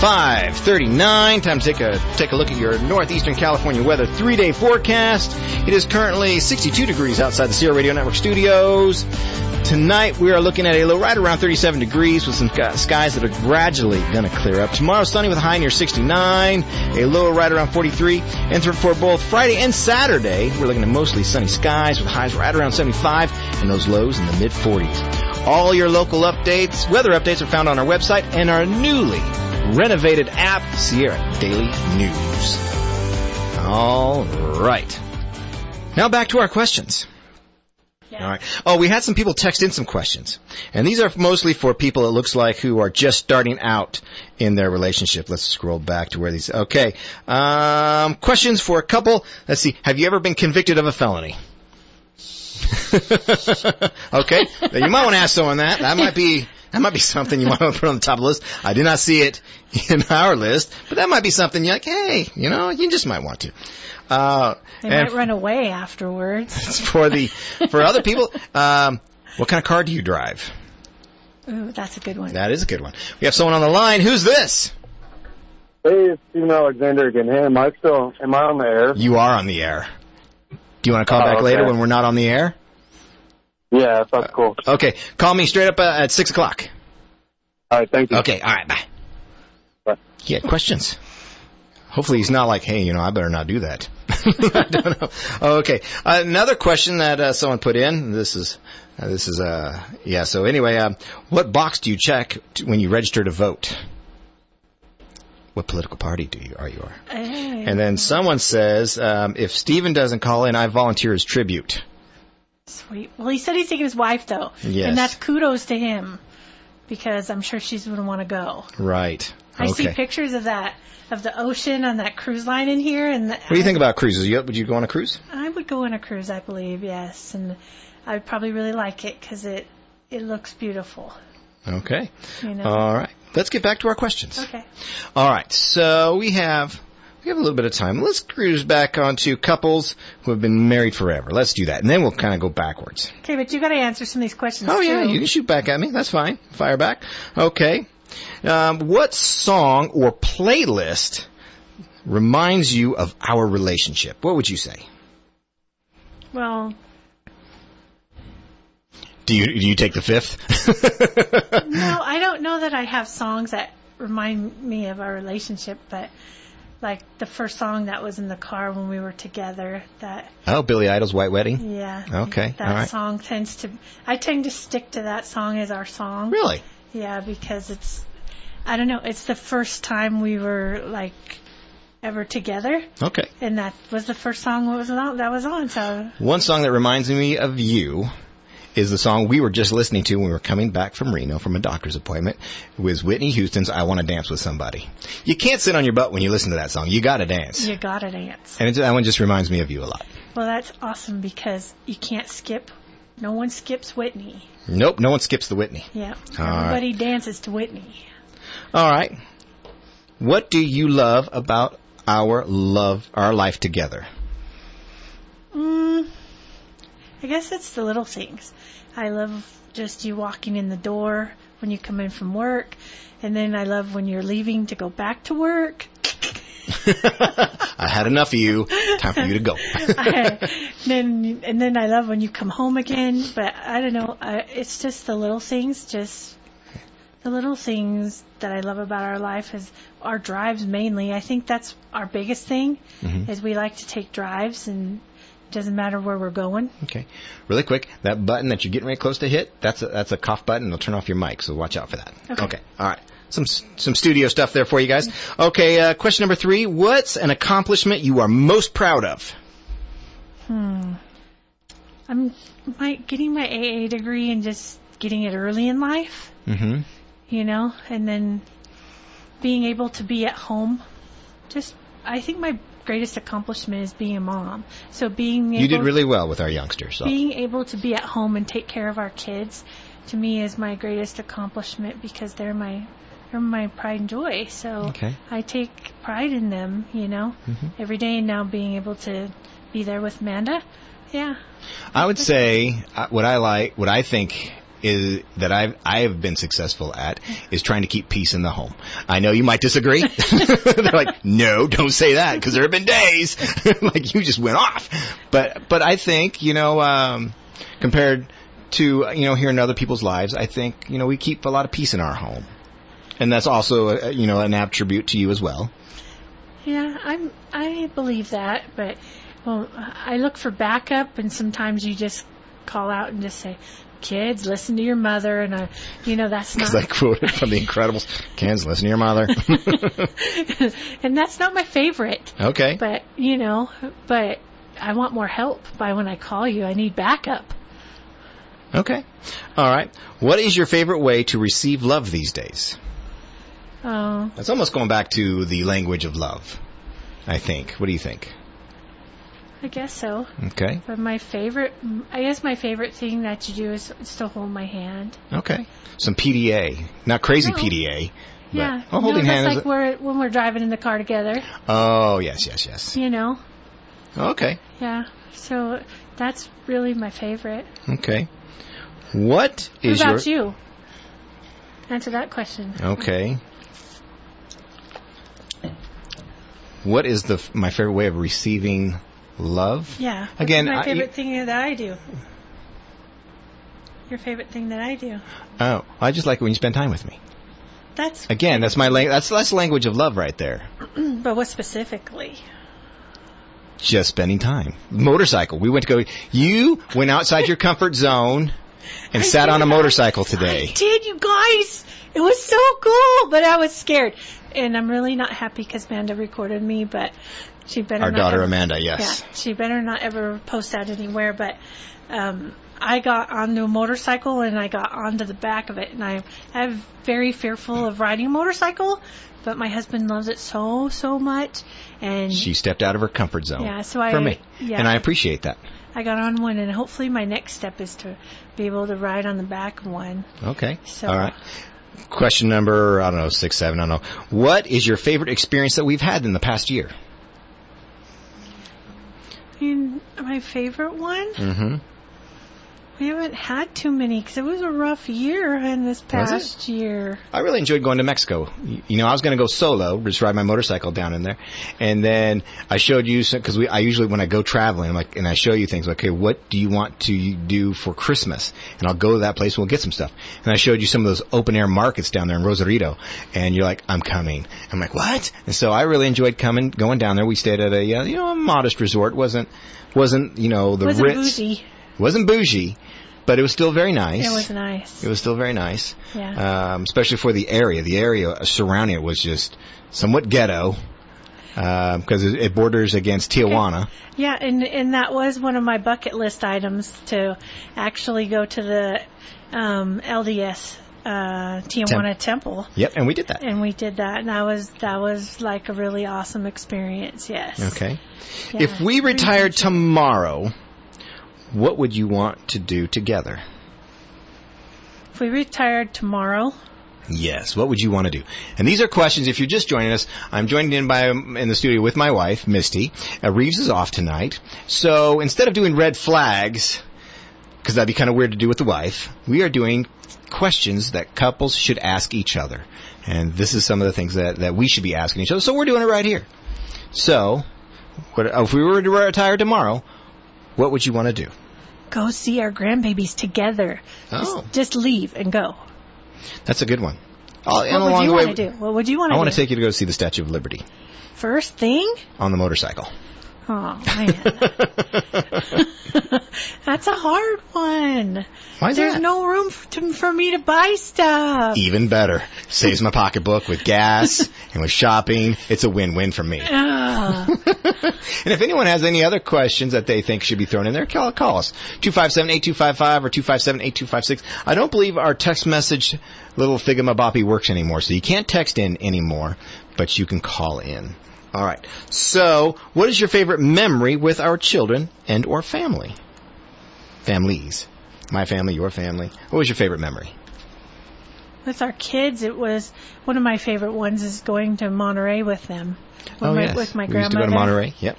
5:39. Time to take a look at your northeastern California weather 3-day forecast. It is currently 62 degrees outside the Sierra Radio Network studios. Tonight we are looking at a low right around 37 degrees with some skies that are gradually going to clear up. Tomorrow sunny with a high near 69, a low right around 43. And for both Friday and Saturday, we're looking at mostly sunny skies with highs right around 75 and those lows in the mid-40s. All your local updates, weather updates are found on our website and our newly renovated app, Sierra Daily News. All right. Now back to our questions. All right. Oh, we had some people text in some questions. And these are mostly for people, it looks like, who are just starting out in their relationship. Let's scroll back to where these... Okay. Questions for a couple. Let's see. Have you ever been convicted of a felony? Okay. Now, you might want to ask someone that. That might be something you might want to put on the top of the list. I did not see it in our list, but that might be something you're like, hey, you just might want to. They might run away afterwards. For other people, what kind of car do you drive? Ooh, that's a good one. That is a good one. We have someone on the line. Who's this? Hey, it's Stephen Alexander again. Hey, am I on the air? You are on the air. Do you want to call back later when we're not on the air? Yeah, that's cool. Okay. Call me straight up at 6 o'clock. All right, thank you. Okay, all right, bye. Bye. He had questions. Hopefully he's not like, hey, I better not do that. I don't know. Okay. Another question that someone put in. So anyway, what box do you check when you register to vote? What political party are you? And then someone says, if Stephen doesn't call in, I volunteer as tribute. Sweet. Well, he said he's taking his wife, though. Yes. And that's kudos to him, because I'm sure she's going to want to go. Right. I see pictures of the ocean on that cruise line in here. What do you think about cruises? Would you go on a cruise? I would go on a cruise, I believe, yes. And I would probably really like it because it looks beautiful. Okay. All right. Let's get back to our questions. Okay. All right. So we have a little bit of time. Let's cruise back onto couples who have been married forever. Let's do that. And then we'll kind of go backwards. Okay, but you got to answer some of these questions, Oh, yeah. You can shoot back at me. That's fine. Fire back. Okay. What song or playlist reminds you of our relationship? What would you say? Well... Do you take the fifth? No, I don't know that I have songs that remind me of our relationship, but like the first song that was in the car when we were together. Billy Idol's White Wedding? Yeah. Okay. That all right. song I tend to stick to that song as our song. Really? Yeah, because it's the first time we were like ever together. Okay. And that was the first song that was on. So one song that reminds me of you is the song we were just listening to when we were coming back from Reno from a doctor's appointment. It was Whitney Houston's I Want to Dance with Somebody. You can't sit on your butt when you listen to that song. You got to dance. You got to dance. And that one just reminds me of you a lot. Well, that's awesome because you can't skip. No one skips Whitney. Nope, no one skips the Whitney. Yeah, everybody dances to Whitney. All right. What do you love about our life together? I guess it's the little things. I love just you walking in the door when you come in from work, and then I love when you're leaving to go back to work. I had enough of you. Time for you to go. And then I love when you come home again. But I don't know. It's just the little things. Just the little things that I love about our life is our drives mainly. I think that's our biggest thing. Is we like to take drives and. Doesn't matter where we're going. Okay. Really quick, that button that you're getting ready close to hit, that's a cough button. It'll turn off your mic, so watch out for that. Okay. All right. Some studio stuff there for you guys. Okay, question number 3. What's an accomplishment you are most proud of? I'm getting my AA degree and just getting it early in life, Mm-hmm. you know, and then being able to be at home. I think my greatest accomplishment is being a mom. So being able You did really well with our youngsters. So. being able to be at home and take care of our kids, to me, is my greatest accomplishment because they're my pride and joy. So Okay. I take pride in them, you know, every day. And now being able to be there with Amanda, yeah. I would say what I think is that I have been successful at is trying to keep peace in the home. I know you might disagree. They're like, no, don't say that, because there have been days like you just went off. But I think, you know, compared to, you know, hearing other people's lives, I think, you know, we keep a lot of peace in our home. And that's also, you know, an attribute to you as well. Yeah, I believe that, but well, I look for backup, and sometimes you just call out and just say, "Kids, listen to your mother," and you know, that's not. Because I quoted from The Incredibles, "Kids, listen to your mother." And that's not my favorite. Okay. But you know, I want more help by when I call you. I need backup. Okay. All right. What is your favorite way to receive love these days? Oh. That's almost going back to the language of love, I think. What do you think? I guess so. Okay. But my favorite thing that you do is to hold my hand. Okay. Some PDA. Not crazy No. PDA. But, Yeah. Oh, holding that's hands. like when we're driving in the car together. Oh, yes. You know. Okay. Yeah. So that's really my favorite. Okay. What is What about you? Answer that question. Okay. What is my favorite way of receiving love? Yeah. What's Again, my favorite thing that I do. Your favorite thing that I do. Oh, I just like it when you spend time with me. That's Again, that's my that's language of love right there. But what specifically? Just spending time. Motorcycle. You went outside your comfort zone and sat on a motorcycle today. I did, you guys. It was so cool, but I was scared. And I'm really not happy because Amanda recorded me, but she better Our not daughter ever, Amanda, yes. Yeah, she better not ever post that anywhere, but I got onto a motorcycle and I got onto the back of it, and I'm very fearful of riding a motorcycle, but my husband loves it so much, and She stepped out of her comfort zone. Yeah, so for me. yeah. And I appreciate that. I got on one, and hopefully my next step is to be able to ride on the back of one. Okay. So, all right. Question number, 6, 7, I don't know. What is your favorite experience that we've had in the past year? My favorite one? Mm-hmm. We haven't had too many because it was a rough year in this past year. I really enjoyed going to Mexico. You know, I was going to go solo, just ride my motorcycle down in there. And then I showed you, because I usually, when I go traveling, I'm like, and I show you things like, okay, what do you want to do for Christmas? And I'll go to that place and we'll get some stuff. And I showed you some of those open air markets down there in Rosarito. And you're like, I'm coming. I'm like, what? And so I really enjoyed going down there. We stayed at a modest resort. Wasn't the Wasn't Ritz. bougie. Wasn't bougie, but it was still very nice. It was nice. It was still very nice. Yeah. Especially for the area. The area surrounding it was just somewhat ghetto, because it borders against Tijuana. Yeah, and that was one of my bucket list items, to actually go to the LDS Tijuana Temple. Yep, and we did that. And we did that, and that was like a really awesome experience. Yes. Okay. Yeah. If we retired tomorrow, what would you want to do together? If we retired tomorrow. Yes, what would you want to do? And these are questions, if you're just joining us, I'm joined in the studio with my wife, Misty. Reeves is off tonight. So instead of doing red flags, because that'd be kind of weird to do with the wife, we are doing questions that couples should ask each other. And this is some of the things that we should be asking each other. So we're doing it right here. So, if we were to retire tomorrow, what would you want to do? Go see our grandbabies together. Oh. Just leave and go. That's a good one. What would you want to do? What would you want to do? I want to take you to go see the Statue of Liberty. First thing? On the motorcycle. Oh, man. That's a hard one. Why is There's that? no room for me to buy stuff. Even better. Saves my pocketbook with gas and with shopping. It's a win-win for me. And if anyone has any other questions that they think should be thrown in there, call us. 257-8255 or 257-8256. I don't believe our text message little thingamaboppy works anymore, so you can't text in anymore, but you can call in. All right. So, what is your favorite memory with our children and or family? Families. My family, your family. What was your favorite memory? With our kids, it was one of my favorite ones is going to Monterey with them. Yes. With my we grandmother. used to go to Monterey. Yep.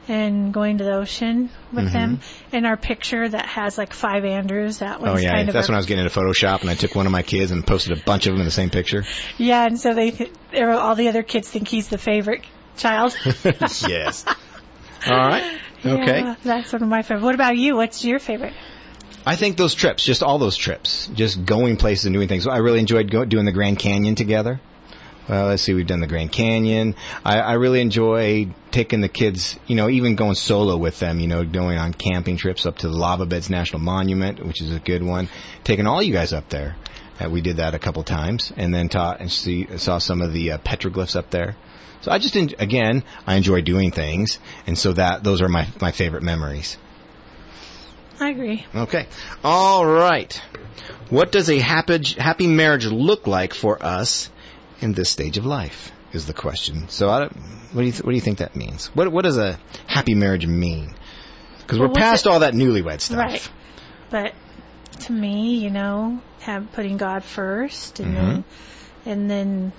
And going to the ocean with them. And our picture that has like 5 Andrews, that was kind of that's when I was getting into Photoshop, and I took one of my kids and posted a bunch of them in the same picture. Yeah, and so all the other kids think he's the favorite child. Yes. All right. Okay. Yeah, that's one of my favorite. What about you? What's your favorite? I think those trips, just all those trips, just going places and doing things. I really enjoyed doing the Grand Canyon together. Well, let's see, we've done the Grand Canyon. I really enjoy taking the kids, even going solo with them, going on camping trips up to the Lava Beds National Monument, which is a good one. Taking all you guys up there. We did that a couple times, and then saw some of the petroglyphs up there. So I just, I enjoy doing things, and so those are my favorite memories. I agree. Okay. All right. What does a happy marriage look like for us in this stage of life is the question. So what do you think that means? What does a happy marriage mean? Because we're past all that newlywed stuff. Right. But to me, putting God first, and then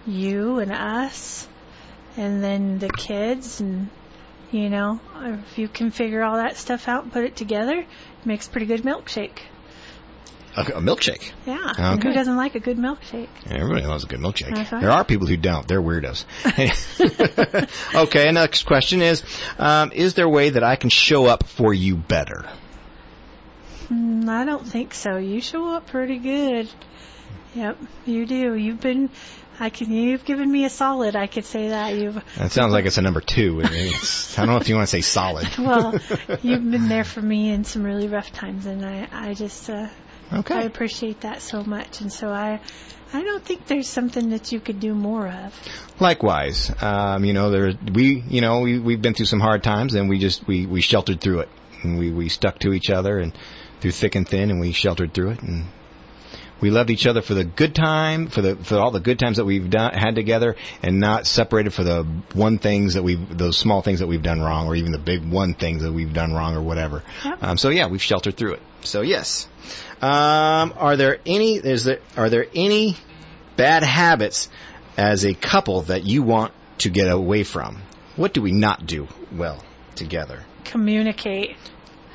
you and us, and then the kids, and if you can figure all that stuff out and put it together, it makes a pretty good milkshake. A milkshake? Yeah. Okay. And who doesn't like a good milkshake? Everybody loves a good milkshake. That's right. There are people who don't. They're weirdos. Okay, next question is there a way that I can show up for you better? I don't think so. You show up pretty good. Yep, you do. You've given me a solid. I could say that. That sounds like it's a number 2. I don't know if you want to say solid. Well, you've been there for me in some really rough times, and I just I appreciate that so much. And so I don't think there's something that you could do more of. Likewise, we've been through some hard times, and we sheltered through it, and we stuck to each other and through thick and thin, and we sheltered through it, and we loved each other for the good time, for all the good times that we've had together, and not separated for those small things that we've done wrong, or even the big one things that we've done wrong, or whatever. Yep. We've sheltered through it. So yes. Are there any bad habits as a couple that you want to get away from? What do we not do well together? Communicate.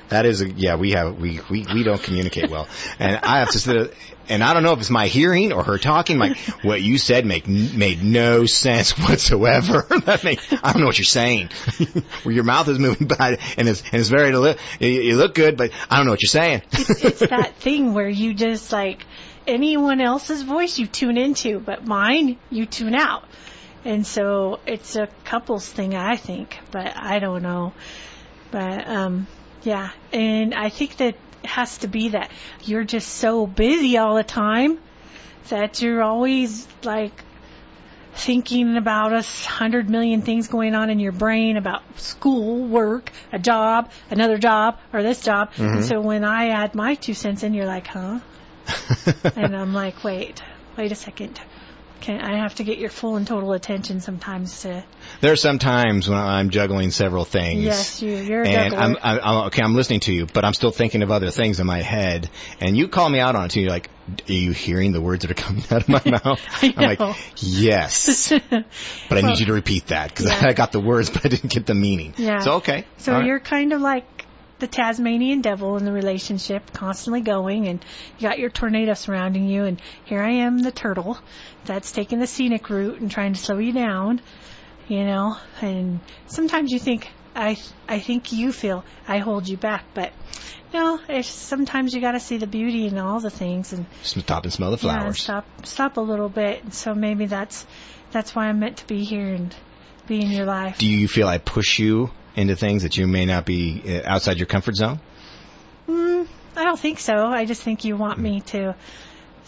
That is we don't communicate well, and I have to sit. And I don't know if it's my hearing or her talking. What you said made no sense whatsoever. I don't know what you're saying. Where your mouth is moving, and it's very you look good, but I don't know what you're saying. It's that thing where you just anyone else's voice you tune into, but mine you tune out. And so it's a couples thing, I think, but I don't know. But yeah, and I think that it has to be that you're just so busy all the time that you're always thinking about 100 million things going on in your brain about school, work, a job, another job, or this job. Mm-hmm. And so when I add my 2 cents in, you're like, huh? And I'm like, wait a second. I have to get your full and total attention sometimes to... There are some times when I'm juggling several things. Yes, you're a juggler. And I'm listening to you, but I'm still thinking of other things in my head. And you call me out on it, too. You're like, are you hearing the words that are coming out of my mouth? I'm like, yes. But I need you to repeat that, because I got the words, but I didn't get the meaning. Yeah. So, okay. So you're kind of like the Tasmanian devil in the relationship, constantly going, and you got your tornado surrounding you, and here I am, the turtle that's taking the scenic route and trying to slow you down, and sometimes you think, I think you feel I hold you back, but no, sometimes you got to see the beauty in all the things, and stop and smell the flowers. Yeah, stop a little bit, and so maybe that's why I'm meant to be here and be in your life. Do you feel I push you into things that you may not be outside your comfort zone? I don't think so. I just think you want me to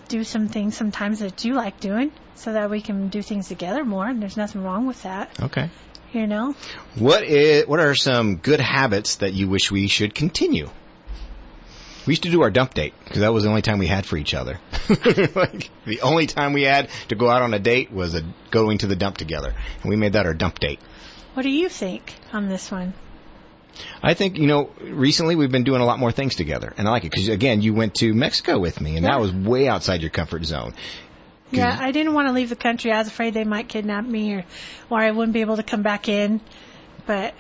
do some things sometimes that you like doing so that we can do things together more, and there's nothing wrong with that. Okay. You know? What are some good habits that you wish we should continue? We used to do our dump date because that was the only time we had for each other. Like, the only time we had to go out on a date was going to the dump together, and we made that our dump date. What do you think on this one? I think, recently we've been doing a lot more things together, and I like it because, again, you went to Mexico with me, and that was way outside your comfort zone. Yeah, I didn't want to leave the country. I was afraid they might kidnap me or I wouldn't be able to come back in, but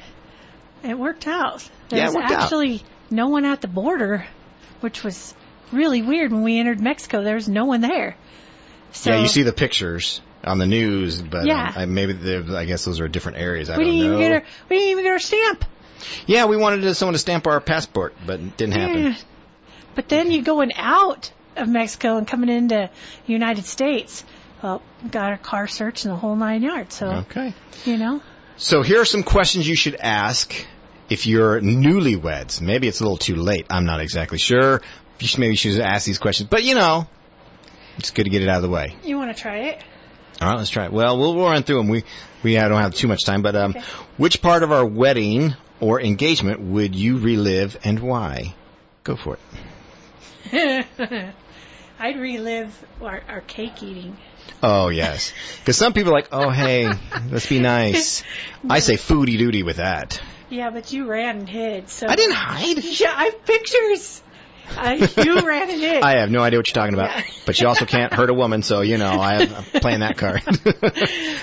it worked out. There was actually no one at the border, which was really weird. When we entered Mexico, there was no one there. So, yeah, you see the pictures on the news, but I guess those are different areas. I don't know. We didn't even get our stamp. Yeah, we wanted someone to stamp our passport, but it didn't happen. Yeah. But then you going out of Mexico and coming into the United States, well, got our car searched and the whole 9 yards. So, okay. So here are some questions you should ask if you're newlyweds. Maybe it's a little too late. I'm not exactly sure. Maybe you should ask these questions. But, it's good to get it out of the way. You want to try it? All right, let's try it. Well, we'll run through them. We don't have too much time, but which part of our wedding or engagement would you relive and why? Go for it. I'd relive our cake eating. Oh, yes. Because some people are like, oh, hey, let's be nice. I say foodie doody with that. Yeah, but you ran and hid. So I didn't hide. Yeah, I have pictures. You ran and hid. I have no idea what you're talking about. Yeah. But you also can't hurt a woman, so, I'm playing that card.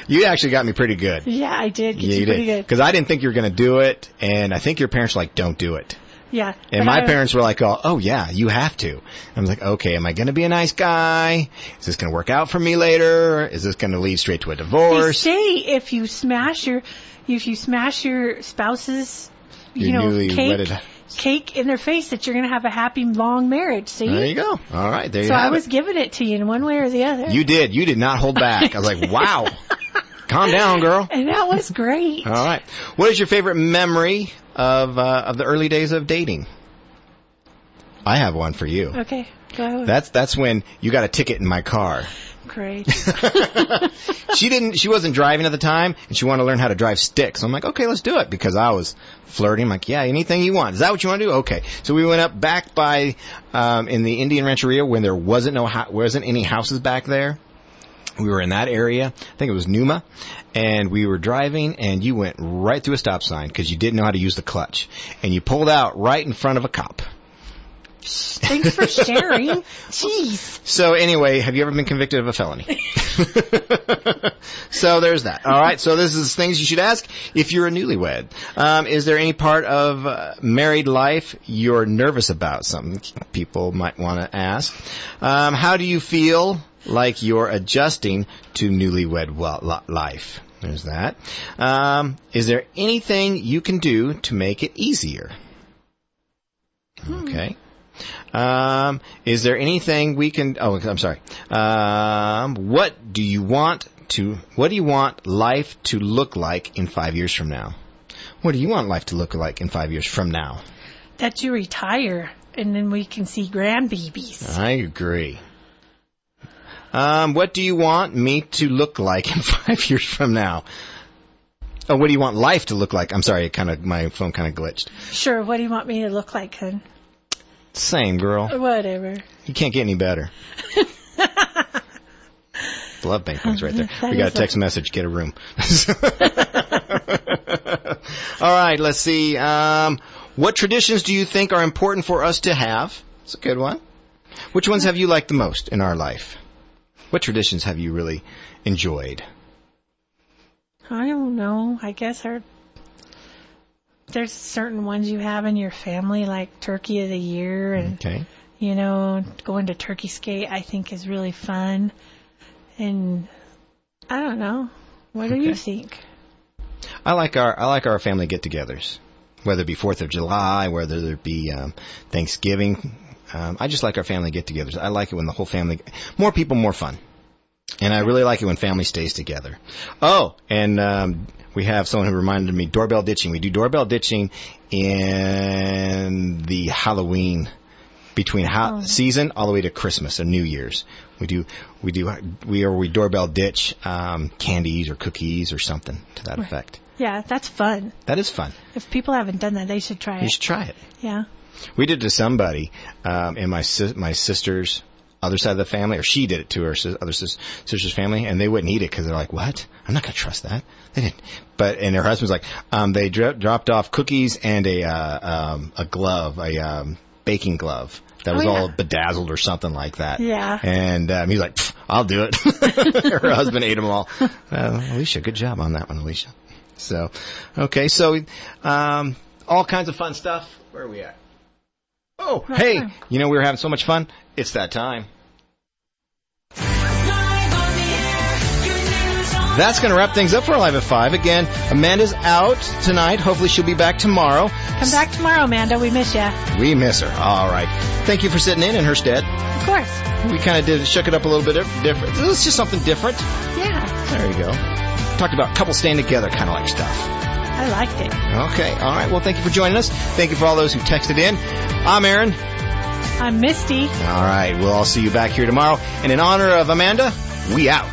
You actually got me pretty good. Yeah, I did. You pretty good. Because I didn't think you were going to do it, and I think your parents were like, don't do it. Yeah. And my parents were like, oh, yeah, you have to. I was like, okay, am I going to be a nice guy? Is this going to work out for me later? Is this going to lead straight to a divorce? They say if you smash your spouse's, cake in their face, that you're going to have a happy, long marriage. See? There you go. All right, there you have it. So I was it. giving it to you in one way or the other. You did. You did not hold back. I was like, wow. Calm down, girl. And that was great. All right. What is your favorite memory of the early days of dating? I have one for you. Okay, go ahead. That's when you got a ticket in my car. Great. She wasn't driving at the time, and she wanted to learn how to drive stick. So I'm like, okay, let's do it, because I was flirting. I'm like, yeah, anything you want. Is that what you want to do? Okay. So we went up back by in the Indian Rancheria when there wasn't any houses back there. We were in that area. I think it was Numa. And we were driving, and you went right through a stop sign because you didn't know how to use the clutch. And you pulled out right in front of a cop. Thanks for sharing. Jeez. So anyway, have you ever been convicted of a felony? So there's that. All right. So this is things you should ask if you're a newlywed. Is there any part of married life you're nervous about? Something people might want to ask. How do you feel like you're adjusting to newlywed life? There's that. Is there anything you can do to make it easier? Okay. Is there anything we can... Oh, I'm sorry. What do you want life to look like in 5 years from now? What do you want life to look like in 5 years from now? That you retire, and then we can see grandbabies. I agree. What do you want me to look like in 5 years from now? Oh, what do you want life to look like? I'm sorry, my phone kind of glitched. Sure, what do you want me to look like, hun? Same, girl. Whatever. You can't get any better. Love bank points right there. We got a text message, get a room. All right, let's see. What traditions do you think are important for us to have? That's a good one. Which ones have you liked the most in our life? What traditions have you really enjoyed? I don't know. I guess there's certain ones you have in your family, like Turkey of the Year, and going to Turkey Skate, I think is really fun. And I don't know. What do you think? I like our family get-togethers, whether it be 4th of July, whether it be Thanksgiving. I just like our family get-togethers. I like it when the whole family, more people, more fun. And I really like it when family stays together. Oh, and we have someone who reminded me, doorbell ditching. We do doorbell ditching in the Halloween, between season all the way to Christmas and New Year's. We doorbell ditch candies or cookies or something to that effect. Yeah, that's fun. That is fun. If people haven't done that, they should try it. You should try it. Yeah. We did it to somebody in my sister's other side of the family, or she did it to her other sister's family, and they wouldn't eat it because they're like, "What? I'm not going to trust that." They didn't. And her husband's like, they dropped off cookies and a glove, a baking glove that was all bedazzled or something like that. Yeah. And he's like, "I'll do it." Her husband ate them all. Alicia, good job on that one, Alicia. So, okay, so all kinds of fun stuff. Where are we at? Oh, hey, we were having so much fun. It's that time. That's going to wrap things up for Live at 5. Again, Amanda's out tonight. Hopefully she'll be back tomorrow. Come back tomorrow, Amanda. We miss you. We miss her. All right. Thank you for sitting in her stead. Of course. We kind of shook it up a little bit different. It was just something different. Yeah. There you go. Talked about couples staying together kind of like stuff. I liked it. Okay. All right. Well, thank you for joining us. Thank you for all those who texted in. I'm Aaron. I'm Misty. All right. We'll all see you back here tomorrow. And in honor of Amanda, we out.